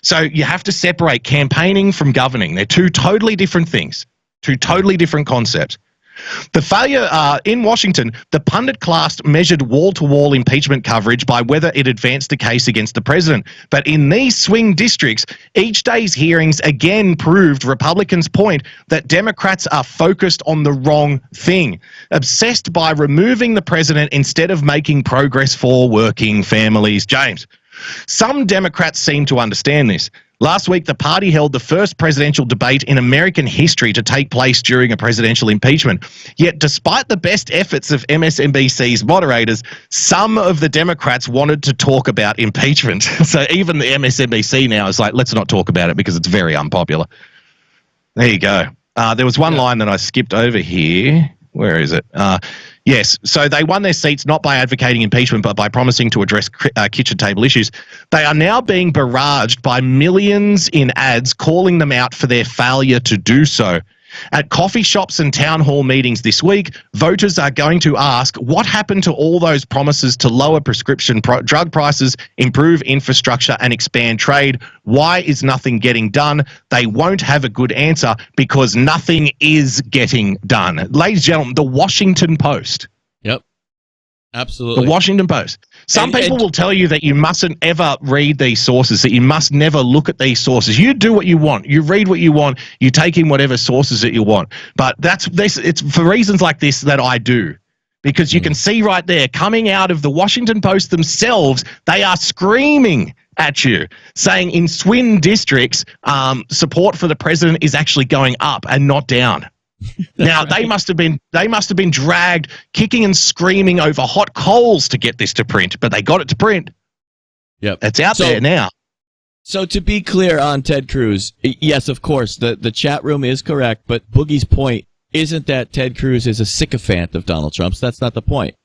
So you have to separate campaigning from governing. They're two totally different things, two totally different concepts. The failure in Washington, the pundit class measured wall-to-wall impeachment coverage by whether it advanced the case against the president. But in these swing districts, each day's hearings again proved Republicans' point that Democrats are focused on the wrong thing, obsessed by removing the president instead of making progress for working families. James, some Democrats seem to understand this. Last week, the party held the first presidential debate in American history to take place during a presidential impeachment. Yet, despite the best efforts of MSNBC's moderators, some of the Democrats wanted to talk about impeachment. So even the MSNBC now is like, let's not talk about it because it's very unpopular. There you go. There was one line that I skipped over here. Where is it? Yes. So they won their seats not by advocating impeachment, but by promising to address kitchen table issues. They are now being barraged by millions in ads calling them out for their failure to do so. At coffee shops and town hall meetings this week, voters are going to ask what happened to all those promises to lower prescription drug prices, improve infrastructure, and expand trade. Why is nothing getting done? They won't have a good answer because nothing is getting done. Ladies and gentlemen, the Washington Post. Yep. Absolutely. The Washington Post. Some people will tell you that you mustn't ever read these sources, that you must never look at these sources. You do what you want. You read what you want. You take in whatever sources that you want. But it's for reasons like this that I do. Because you can see right there, coming out of the Washington Post themselves, they are screaming at you, saying in swing districts, support for the president is actually going up and not down. Now right. they must have been dragged kicking and screaming over hot coals to get this to print, but they got it to print. Yep, it's out there now. So to be clear on Ted Cruz, yes, of course, the chat room is correct, but Boogie's point isn't that Ted Cruz is a sycophant of Donald Trump's. That's not the point.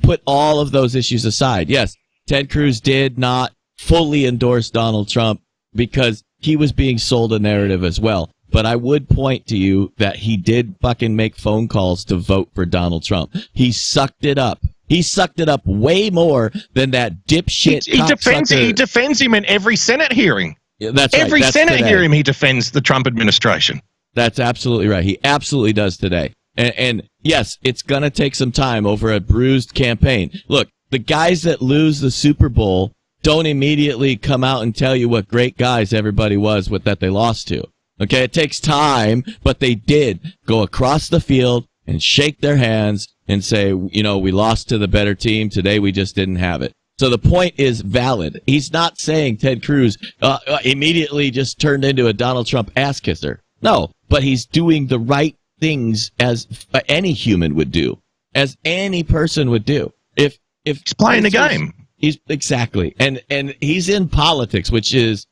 Put all of those issues aside. Yes, Ted Cruz did not fully endorse Donald Trump because he was being sold a narrative as well. But I would point to you that he did fucking make phone calls to vote for Donald Trump. He sucked it up. He sucked it up way more than that dipshit. He defends him in every Senate hearing. Yeah, that's right. Every Senate hearing, he defends the Trump administration. That's absolutely right. He absolutely does today. And yes, it's going to take some time over a bruised campaign. Look, the guys that lose the Super Bowl don't immediately come out and tell you what great guys everybody was with that they lost to. Okay, it takes time, but they did go across the field and shake their hands and say, you know, we lost to the better team. Today we just didn't have it. So the point is valid. He's not saying Ted Cruz immediately just turned into a Donald Trump ass kisser. No, but he's doing the right things as any human would do, as any person would do. If he's playing the game. He's exactly. And he's in politics, which is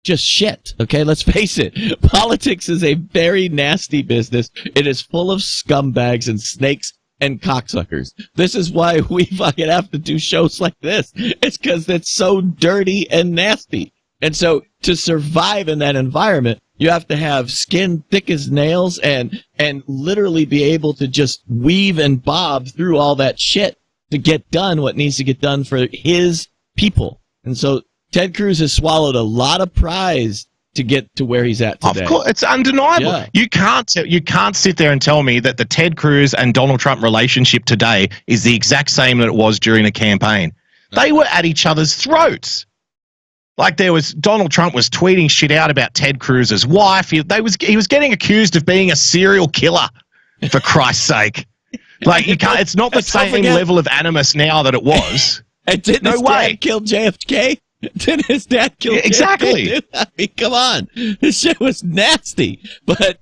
just shit. Okay, let's face it. Politics is a very nasty business. It is full of scumbags and snakes and cocksuckers. This is why we fucking have to do shows like this. It's because it's so dirty and nasty. And so to survive in that environment, you have to have skin thick as nails and literally be able to just weave and bob through all that shit to get done what needs to get done for his people. And so Ted Cruz has swallowed a lot of prize to get to where he's at today. Of course, it's undeniable. Yeah. You can't sit there and tell me that the Ted Cruz and Donald Trump relationship today is the exact same that it was during the campaign. They were at each other's throats. Like Donald Trump was tweeting shit out about Ted Cruz's wife. He was getting accused of being a serial killer. For Christ's sake. Like, you can't, it's not the same level of animus now that it was. And didn't his dad kill JFK? Didn't his dad kill JFK? Exactly. I mean, come on. This shit was nasty. But,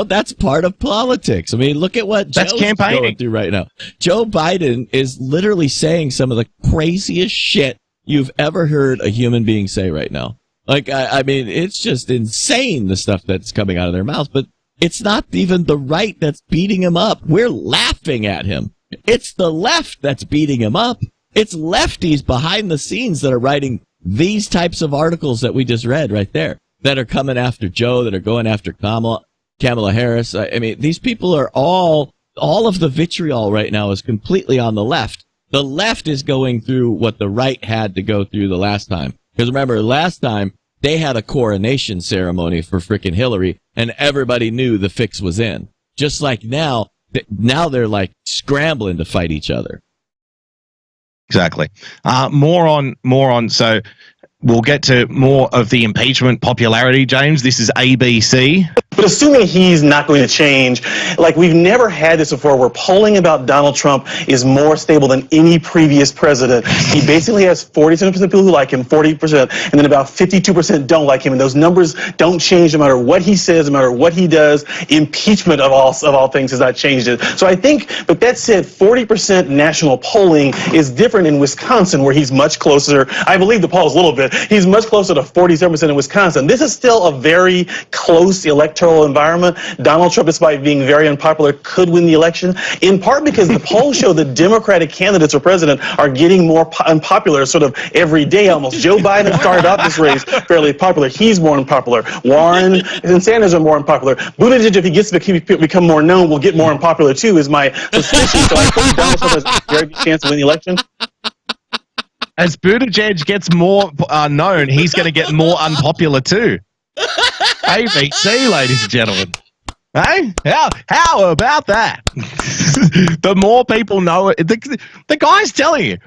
that's part of politics. I mean, look at what Joe's going through right now. Joe Biden is literally saying some of the craziest shit you've ever heard a human being say right now. Like, I mean, it's just insane, the stuff that's coming out of their mouths. But it's not even the right that's beating him up. We're laughing at him. It's the left that's beating him up. It's lefties behind the scenes that are writing these types of articles that we just read right there, that are coming after Joe, that are going after Kamala Harris. I mean, these people are all of the vitriol right now is completely on the left. The left is going through what the right had to go through the last time. Because remember, last time they had a coronation ceremony for frickin' Hillary, and everybody knew the fix was in. Just like now they're like scrambling to fight each other. Exactly. More on. So we'll get to more of the impeachment popularity, James. This is ABC. But assuming he's not going to change, like we've never had this before, where polling about Donald Trump is more stable than any previous president. He basically has 47% of people who like him, 40%, and then about 52% don't like him. And those numbers don't change no matter what he says, no matter what he does. Impeachment of all things has not changed it. So I think, but that said, 40% national polling is different in Wisconsin, where he's much closer. I believe the polls a little bit. He's much closer to 47% in Wisconsin. This is still a very close electoral environment. Donald Trump, despite being very unpopular, could win the election, in part because the polls show the Democratic candidates for president are getting more unpopular sort of every day almost. Joe Biden started off this race fairly popular. He's more unpopular. Warren and Sanders are more unpopular. Buttigieg, if he gets to become more known, will get more unpopular too, is my suspicion. So I think Donald Trump has a very good chance to win the election. As Buttigieg gets more known, he's going to get more unpopular too. ABC, ladies and gentlemen. Hey, how about that? The more people know it, the guy's telling you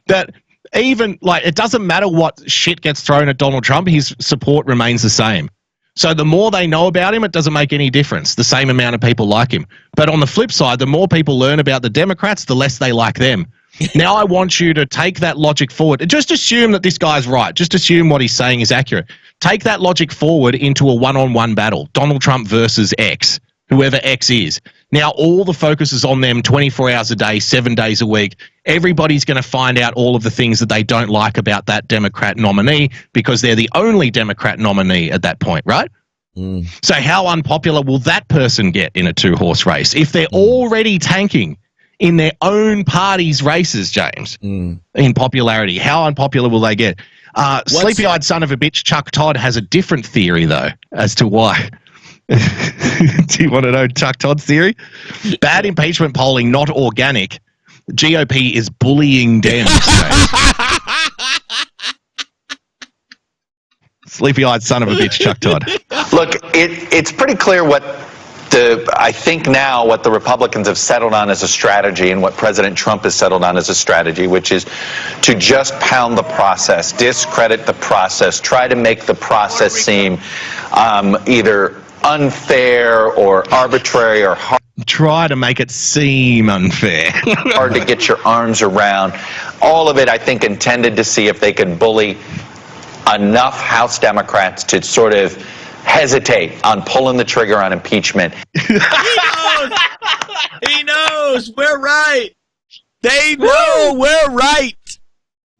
that even, like, it doesn't matter what shit gets thrown at Donald Trump, his support remains the same. So the more they know about him, it doesn't make any difference. The same amount of people like him. But on the flip side, the more people learn about the Democrats, the less they like them. Now I want you to take that logic forward. Just assume that this guy's right. Just assume what he's saying is accurate. Take that logic forward into a one-on-one battle. Donald Trump versus X, whoever X is. Now all the focus is on them 24 hours a day, 7 days a week. Everybody's going to find out all of the things that they don't like about that Democrat nominee because they're the only Democrat nominee at that point, right? So how unpopular will that person get in a two-horse race if they're already tanking in their own party's races, James, in popularity? How unpopular will they get? Sleepy-eyed son of a bitch Chuck Todd has a different theory, though, as to why. Do you want to know Chuck Todd's theory? Bad impeachment polling, not organic. GOP is bullying Dems. Sleepy-eyed son of a bitch Chuck Todd. Look, it's pretty clear I think now what the Republicans have settled on as a strategy and what President Trump has settled on as a strategy, which is to just pound the process, discredit the process, try to make the process seem either unfair or arbitrary or hard. Try to make it seem unfair. Hard to get your arms around. All of it, I think, intended to see if they could bully enough House Democrats to sort of hesitate on pulling the trigger on impeachment. He knows. We're right. They know we're right.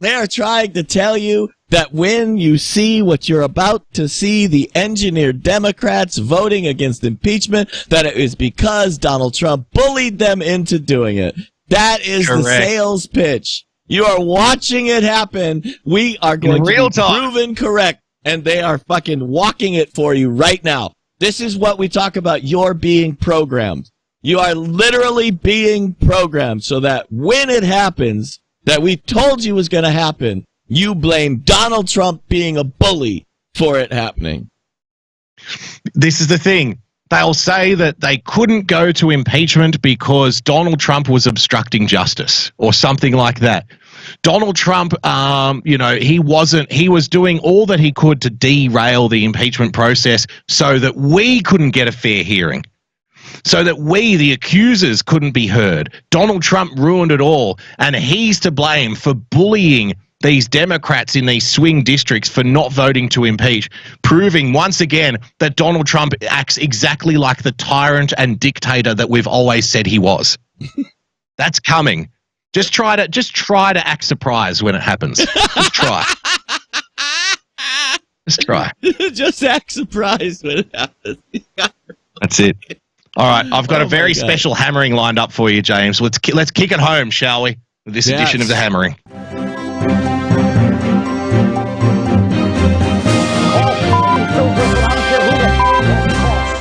They are trying to tell you that when you see what you're about to see, the engineered Democrats voting against impeachment, that it is because Donald Trump bullied them into doing it. That is correct. The sales pitch. You are watching it happen. We are going to be proven correct. And they are fucking walking it for you right now. This is what we talk about. You're being programmed. You are literally being programmed so that when it happens, that we told you was going to happen, you blame Donald Trump being a bully for it happening. This is the thing. They'll say that they couldn't go to impeachment because Donald Trump was obstructing justice or something like that. Donald Trump, he was doing all that he could to derail the impeachment process so that we couldn't get a fair hearing. so that we, the accusers, couldn't be heard. Donald Trump ruined it all, and he's to blame for bullying these Democrats in these swing districts for not voting to impeach, proving once again that Donald Trump acts exactly like the tyrant and dictator that we've always said he was. That's coming. Just try to act surprised when it happens. Just try. Just try. Just act surprised when it happens. That's it. All right, I've got a very special hammering lined up for you, James. Let's kick it home, shall we? With this edition of the hammering.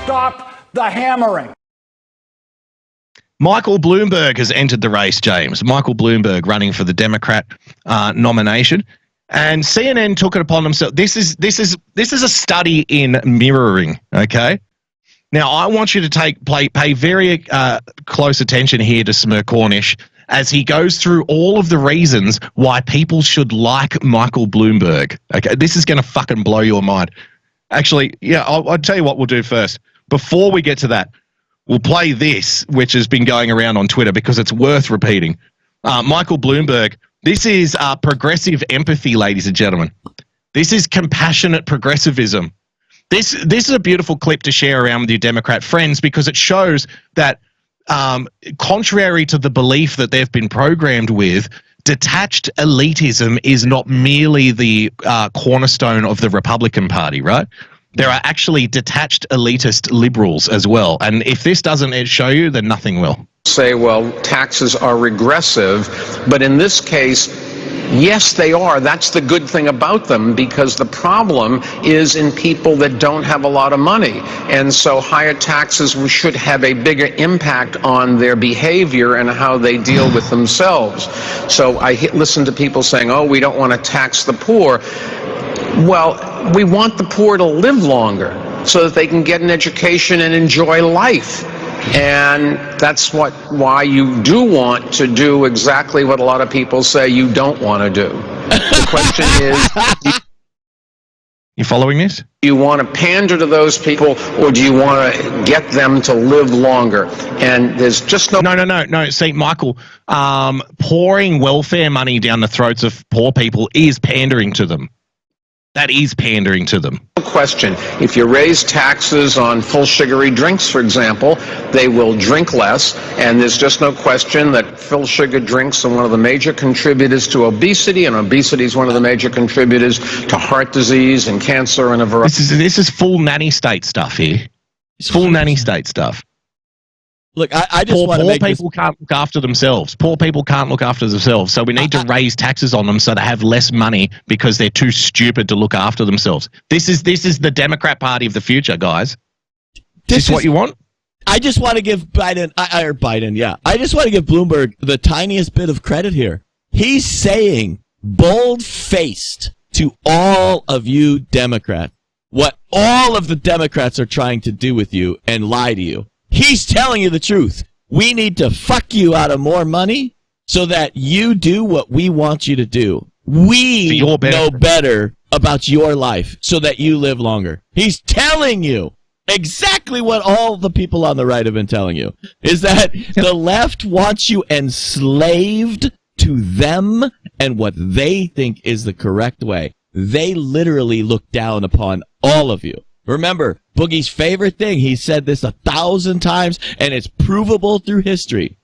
Stop the hammering. Michael Bloomberg has entered the race, James. Michael Bloomberg running for the Democrat nomination. And CNN took it upon themselves. This is a study in mirroring, okay? Now, I want you to pay very close attention here to Smercornish as he goes through all of the reasons why people should like Michael Bloomberg. Okay, this is going to fucking blow your mind. Actually, yeah, I'll tell you what we'll do first. Before we get to that, we'll play this, which has been going around on Twitter because it's worth repeating. Michael Bloomberg, this is progressive empathy, ladies and gentlemen. This is compassionate progressivism. This is a beautiful clip to share around with your Democrat friends because it shows that, contrary to the belief that they've been programmed with, detached elitism is not merely the cornerstone of the Republican Party, right? There are actually detached elitist liberals as well. And if this doesn't show you, then nothing will. Say, well, taxes are regressive, but in this case, yes, they are. That's the good thing about them, because the problem is in people that don't have a lot of money. And so higher taxes should have a bigger impact on their behavior and how they deal with themselves. So I listen to people saying, oh, we don't want to tax the poor. Well, we want the poor to live longer so that they can get an education and enjoy life. And that's why you do want to do exactly what a lot of people say you don't want to do. The question is, you following this? Do you want to pander to those people, or do you want to get them to live longer? And there's just no. See, Michael, pouring welfare money down the throats of poor people is pandering to them. That is pandering to them. Question. If you raise taxes on full sugary drinks, for example, they will drink less, and there's just no question that full sugar drinks are one of the major contributors to obesity, and obesity is one of the major contributors to heart disease and cancer and a variety. This is full nanny state stuff here. It's full nanny state stuff. Look, I just want to make poor people can't look after themselves. Poor people can't look after themselves. So we need to raise taxes on them so they have less money because they're too stupid to look after themselves. This is the Democrat Party of the future, guys. Is this what you want? I just want to give Biden, I just want to give Bloomberg the tiniest bit of credit here. He's saying bold-faced to all of you Democrats what all of the Democrats are trying to do with you and lie to you. He's telling you the truth. We need to fuck you out of more money so that you do what we want you to do. We know better about your life so that you live longer. He's telling you exactly what all the people on the right have been telling you, is that the left wants you enslaved to them and what they think is the correct way. They literally look down upon all of you. Remember, Boogie's favorite thing, he said this 1,000 times, and it's provable through history.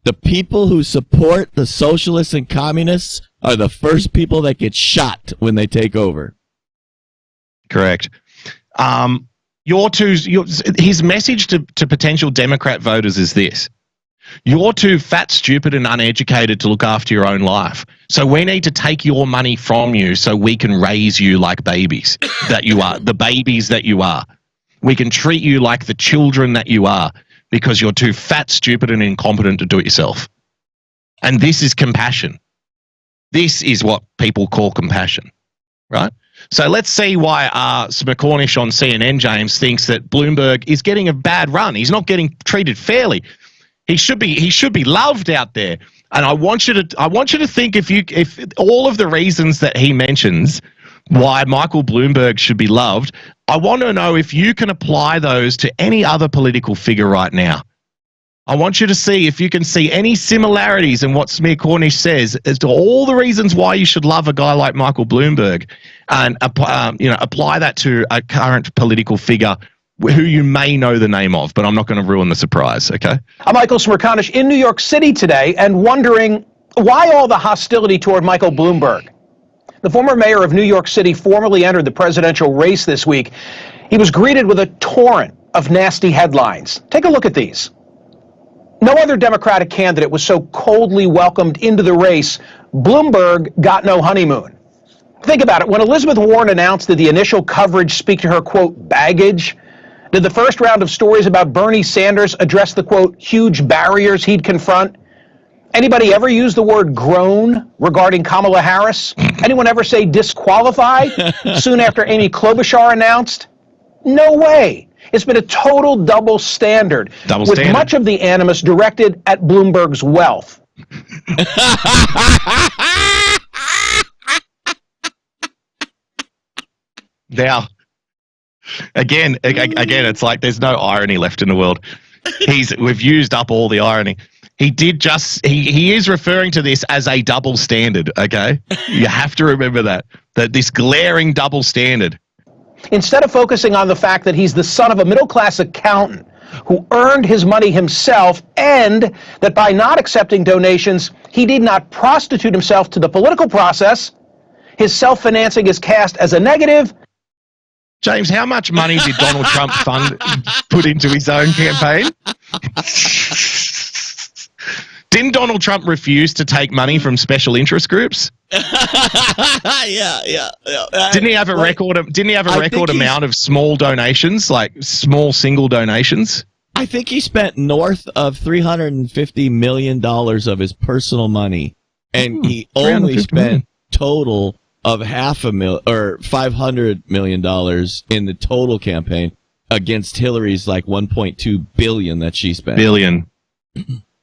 The people who support the socialists and communists are the first people that get shot when they take over. Correct. His message to potential Democrat voters is this. You're too fat, stupid, and uneducated to look after your own life. So we need to take your money from you so we can raise you like babies that you are, the babies that you are. We can treat you like the children that you are because you're too fat, stupid, and incompetent to do it yourself. And this is compassion. This is what people call compassion, right? So let's see why Smercornish on CNN, James, thinks that Bloomberg is getting a bad run. He's not getting treated fairly. He should be loved out there. And I want you to think if all of the reasons that he mentions why Michael Bloomberg should be loved. I want to know if you can apply those to any other political figure right now. I want you to see if you can see any similarities in what Smear Cornish says as to all the reasons why you should love a guy like Michael Bloomberg, and apply that to a current political figure who you may know the name of, but I'm not going to ruin the surprise, okay? I'm Michael Smerconish in New York City today and wondering why all the hostility toward Michael Bloomberg. The former mayor of New York City formally entered the presidential race this week. He was greeted with a torrent of nasty headlines. Take a look at these. No other Democratic candidate was so coldly welcomed into the race. Bloomberg got no honeymoon. Think about it. When Elizabeth Warren announced that the initial coverage speak to her, quote, baggage, did the first round of stories about Bernie Sanders address the, quote, huge barriers he'd confront? Anybody ever use the word groan regarding Kamala Harris? Anyone ever say disqualify soon after Amy Klobuchar announced? No way. It's been a total double standard, with much of the animus directed at Bloomberg's wealth. Now, again, it's like there's no irony left in the world. We've used up all the irony. He is referring to this as a double standard, okay? You have to remember that this glaring double standard. Instead of focusing on the fact that he's the son of a middle-class accountant who earned his money himself, and that by not accepting donations, he did not prostitute himself to the political process, his self-financing is cast as a negative. James, how much money did Donald Trump put into his own campaign? Didn't Donald Trump refuse to take money from special interest groups? Yeah. Didn't he have a record amount of small donations, like small single donations? I think he spent north of $350 million of his personal money, and he only spent total of $500 million in the total campaign against Hillary's like $1.2 billion that she spent. Billion.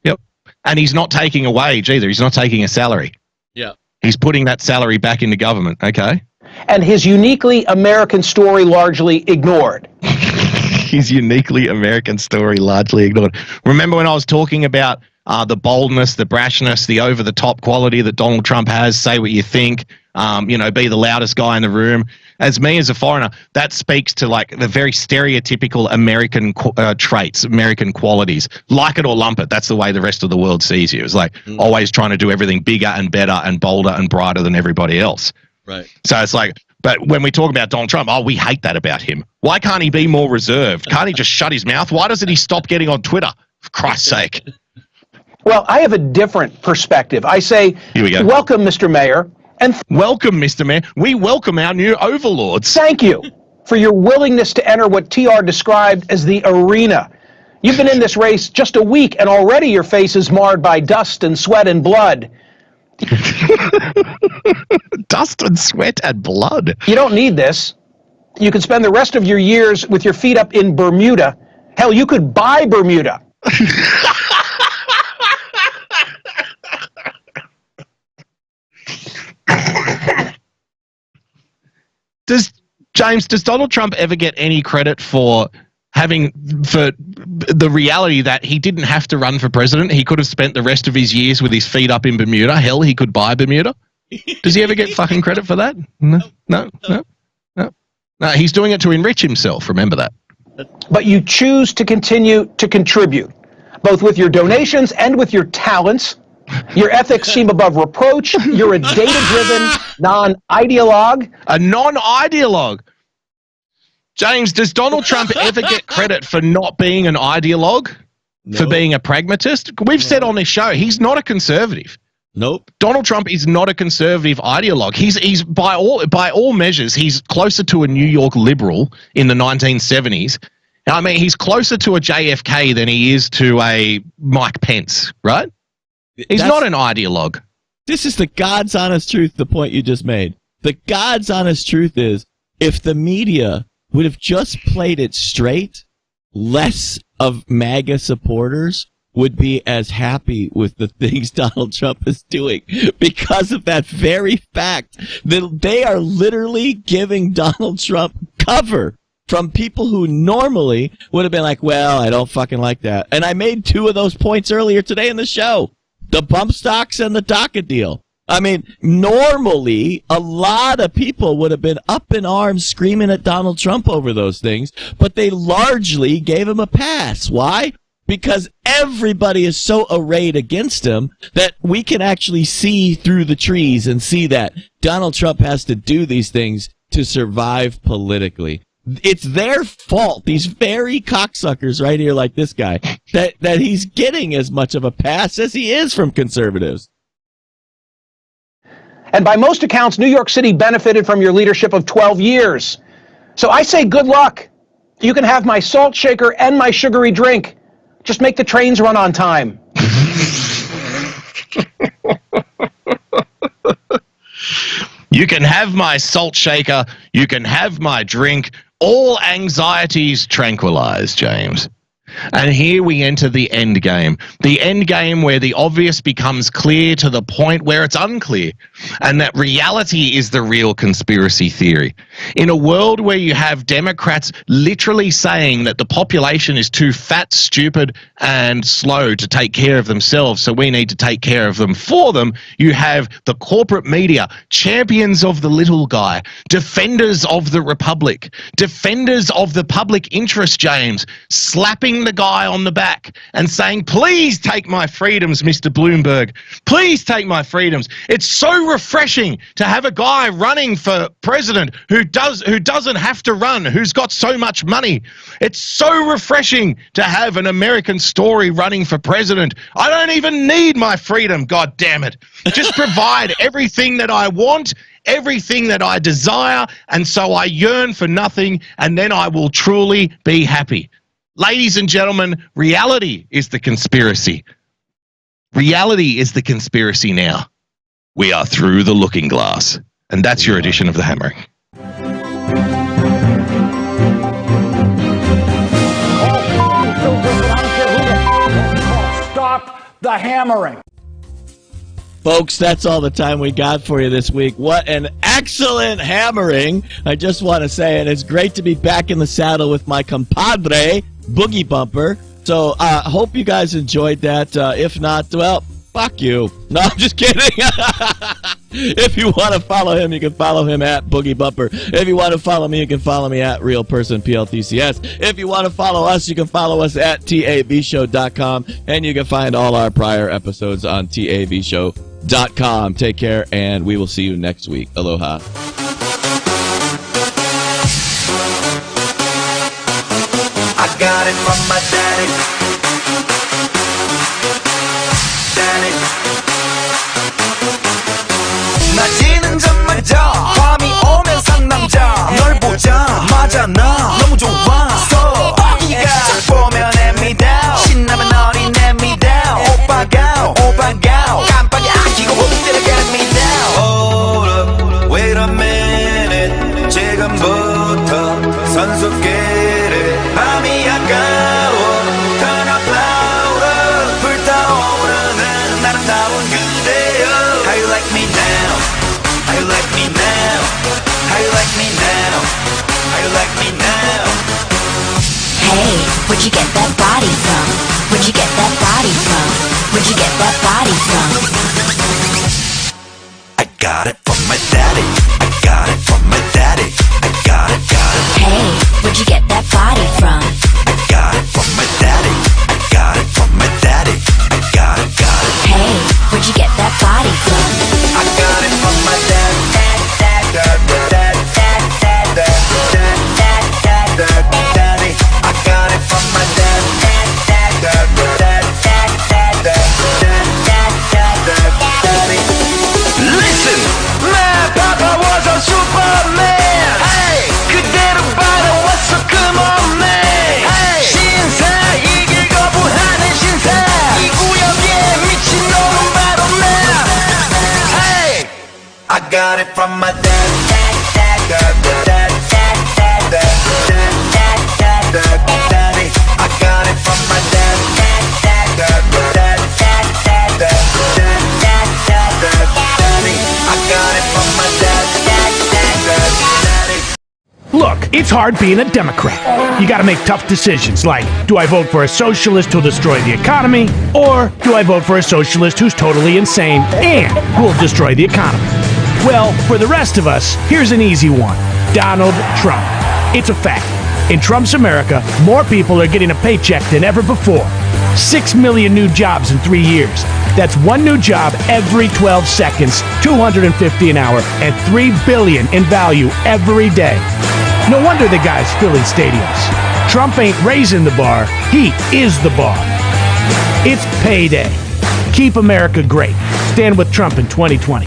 Yep. And he's not taking a wage either. He's not taking a salary. Yeah. He's putting that salary back into government, okay? And his uniquely American story largely ignored. His uniquely American story largely ignored. Remember when I was talking about the boldness, the brashness, the over-the-top quality that Donald Trump has, say what you think, be the loudest guy in the room. As me, as a foreigner, that speaks to like the very stereotypical American traits, American qualities. Like it or lump it, that's the way the rest of the world sees you. It's like always trying to do everything bigger and better and bolder and brighter than everybody else. Right. So it's like, but when we talk about Donald Trump, we hate that about him. Why can't he be more reserved? Can't he just shut his mouth? Why doesn't he stop getting on Twitter? For Christ's sake. Well, I have a different perspective. I say, here we go. Welcome, Mr. Mayor. And welcome, Mr. Mayor. We welcome our new overlords. Thank you for your willingness to enter what TR described as the arena. You've been in this race just a week, and already your face is marred by dust and sweat and blood. Dust and sweat and blood. You don't need this. You could spend the rest of your years with your feet up in Bermuda. Hell, you could buy Bermuda. Does Donald Trump ever get any credit for the reality that he didn't have to run for president? He could have spent the rest of his years with his feet up in Bermuda. Hell, he could buy Bermuda. Does he ever get fucking credit for that? No. He's doing it to enrich himself. Remember that. But you choose to continue to contribute, both with your donations and with your talents. Your ethics seem above reproach. You're a data-driven non-ideologue. A non-ideologue. James, does Donald Trump ever get credit for not being an ideologue? No. For being a pragmatist? We've said on this show, he's not a conservative. Nope. Donald Trump is not a conservative ideologue. He's by all measures, he's closer to a New York liberal in the 1970s. I mean, he's closer to a JFK than he is to a Mike Pence, right? He's not an ideologue. This is the God's honest truth, the point you just made. The God's honest truth is, if the media would have just played it straight, less of MAGA supporters would be as happy with the things Donald Trump is doing because of that very fact that they are literally giving Donald Trump cover from people who normally would have been like, well, I don't fucking like that. And I made 2 of those points earlier today in the show. The bump stocks and the DACA deal. I mean, normally, a lot of people would have been up in arms screaming at Donald Trump over those things, but they largely gave him a pass. Why? Because everybody is so arrayed against him that we can actually see through the trees and see that Donald Trump has to do these things to survive politically. It's their fault, these very cocksuckers right here like this guy, that he's getting as much of a pass as he is from conservatives. And by most accounts, New York City benefited from your leadership of 12 years. So I say good luck. You can have my salt shaker and my sugary drink. Just make the trains run on time. You can have my salt shaker. You can have my drink. All anxieties tranquilized, James. And here we enter the end game. The end game where the obvious becomes clear to the point where it's unclear. And that reality is the real conspiracy theory. In a world where you have Democrats literally saying that the population is too fat, stupid, and slow to take care of themselves, so we need to take care of them for them, you have the corporate media, champions of the little guy, defenders of the republic, defenders of the public interest, James, slapping the guy on the back and saying, please take my freedoms, Mr. Bloomberg. Please take my freedoms. It's so refreshing to have a guy running for president who doesn't have to run, who's got so much money. It's so refreshing to have an American story running for president. I don't even need my freedom, God damn it. Just provide everything that I want, everything that I desire, and so I yearn for nothing, and then I will truly be happy. Ladies and gentlemen, reality is the conspiracy. Reality is the conspiracy now. We are through the looking glass. And that's your edition of The Hammering. Stop the hammering. Folks, that's all the time we got for you this week. What an excellent hammering. I just want to say it. It's great to be back in the saddle with my compadre, Boogie Bumper. So I hope you guys enjoyed that. If not, well, fuck you. No, I'm just kidding. If you want to follow him, you can follow him at Boogie Bumper. If you want to follow me, you can follow me at Real Person PLTCS. If you want to follow us, you can follow us at TAVshow.com. And you can find all our prior episodes on TAVshow.com. Take care, and we will see you next week. Aloha. I got it from my daddy. Daddy. 낮에는 잠만자 밤이 오면 상남자 널 보자마자 나 너무 좋았어 네가 보면 hand me down 신나면 너리 let me down 오빠가 깜빡이 아끼고 홈대로 get me down Hold up, wait a minute 지금부터 선수끼리 밤이 아까워 Turn up louder 불타오르는 아름다운 그대여 How you like me now? How you like me now? How you like me now? How you like me now? Hey, where'd you get that body from? Where'd you get that body from? Where'd you get that body from? I got it from my daddy. I got it from my daddy. I got it. Hey, where'd you get that body from? I got it from my daddy. I got it from my daddy. I got it. Hey, where'd you get that body from? I got it from my dad. Daddy. I got it from my dad. Daddy. Listen, my papa It's hard being a Democrat. You gotta make tough decisions like, do I vote for a socialist who'll destroy the economy, or do I vote for a socialist who's totally insane and will destroy the economy? Well, for the rest of us, here's an easy one. Donald Trump. It's a fact. In Trump's America, more people are getting a paycheck than ever before. 6 million new jobs in 3 years. That's one new job every 12 seconds, 250 an hour, and $3 billion in value every day. No wonder the guy's filling stadiums. Trump ain't raising the bar, he is the bar. It's payday. Keep America great. Stand with Trump in 2020.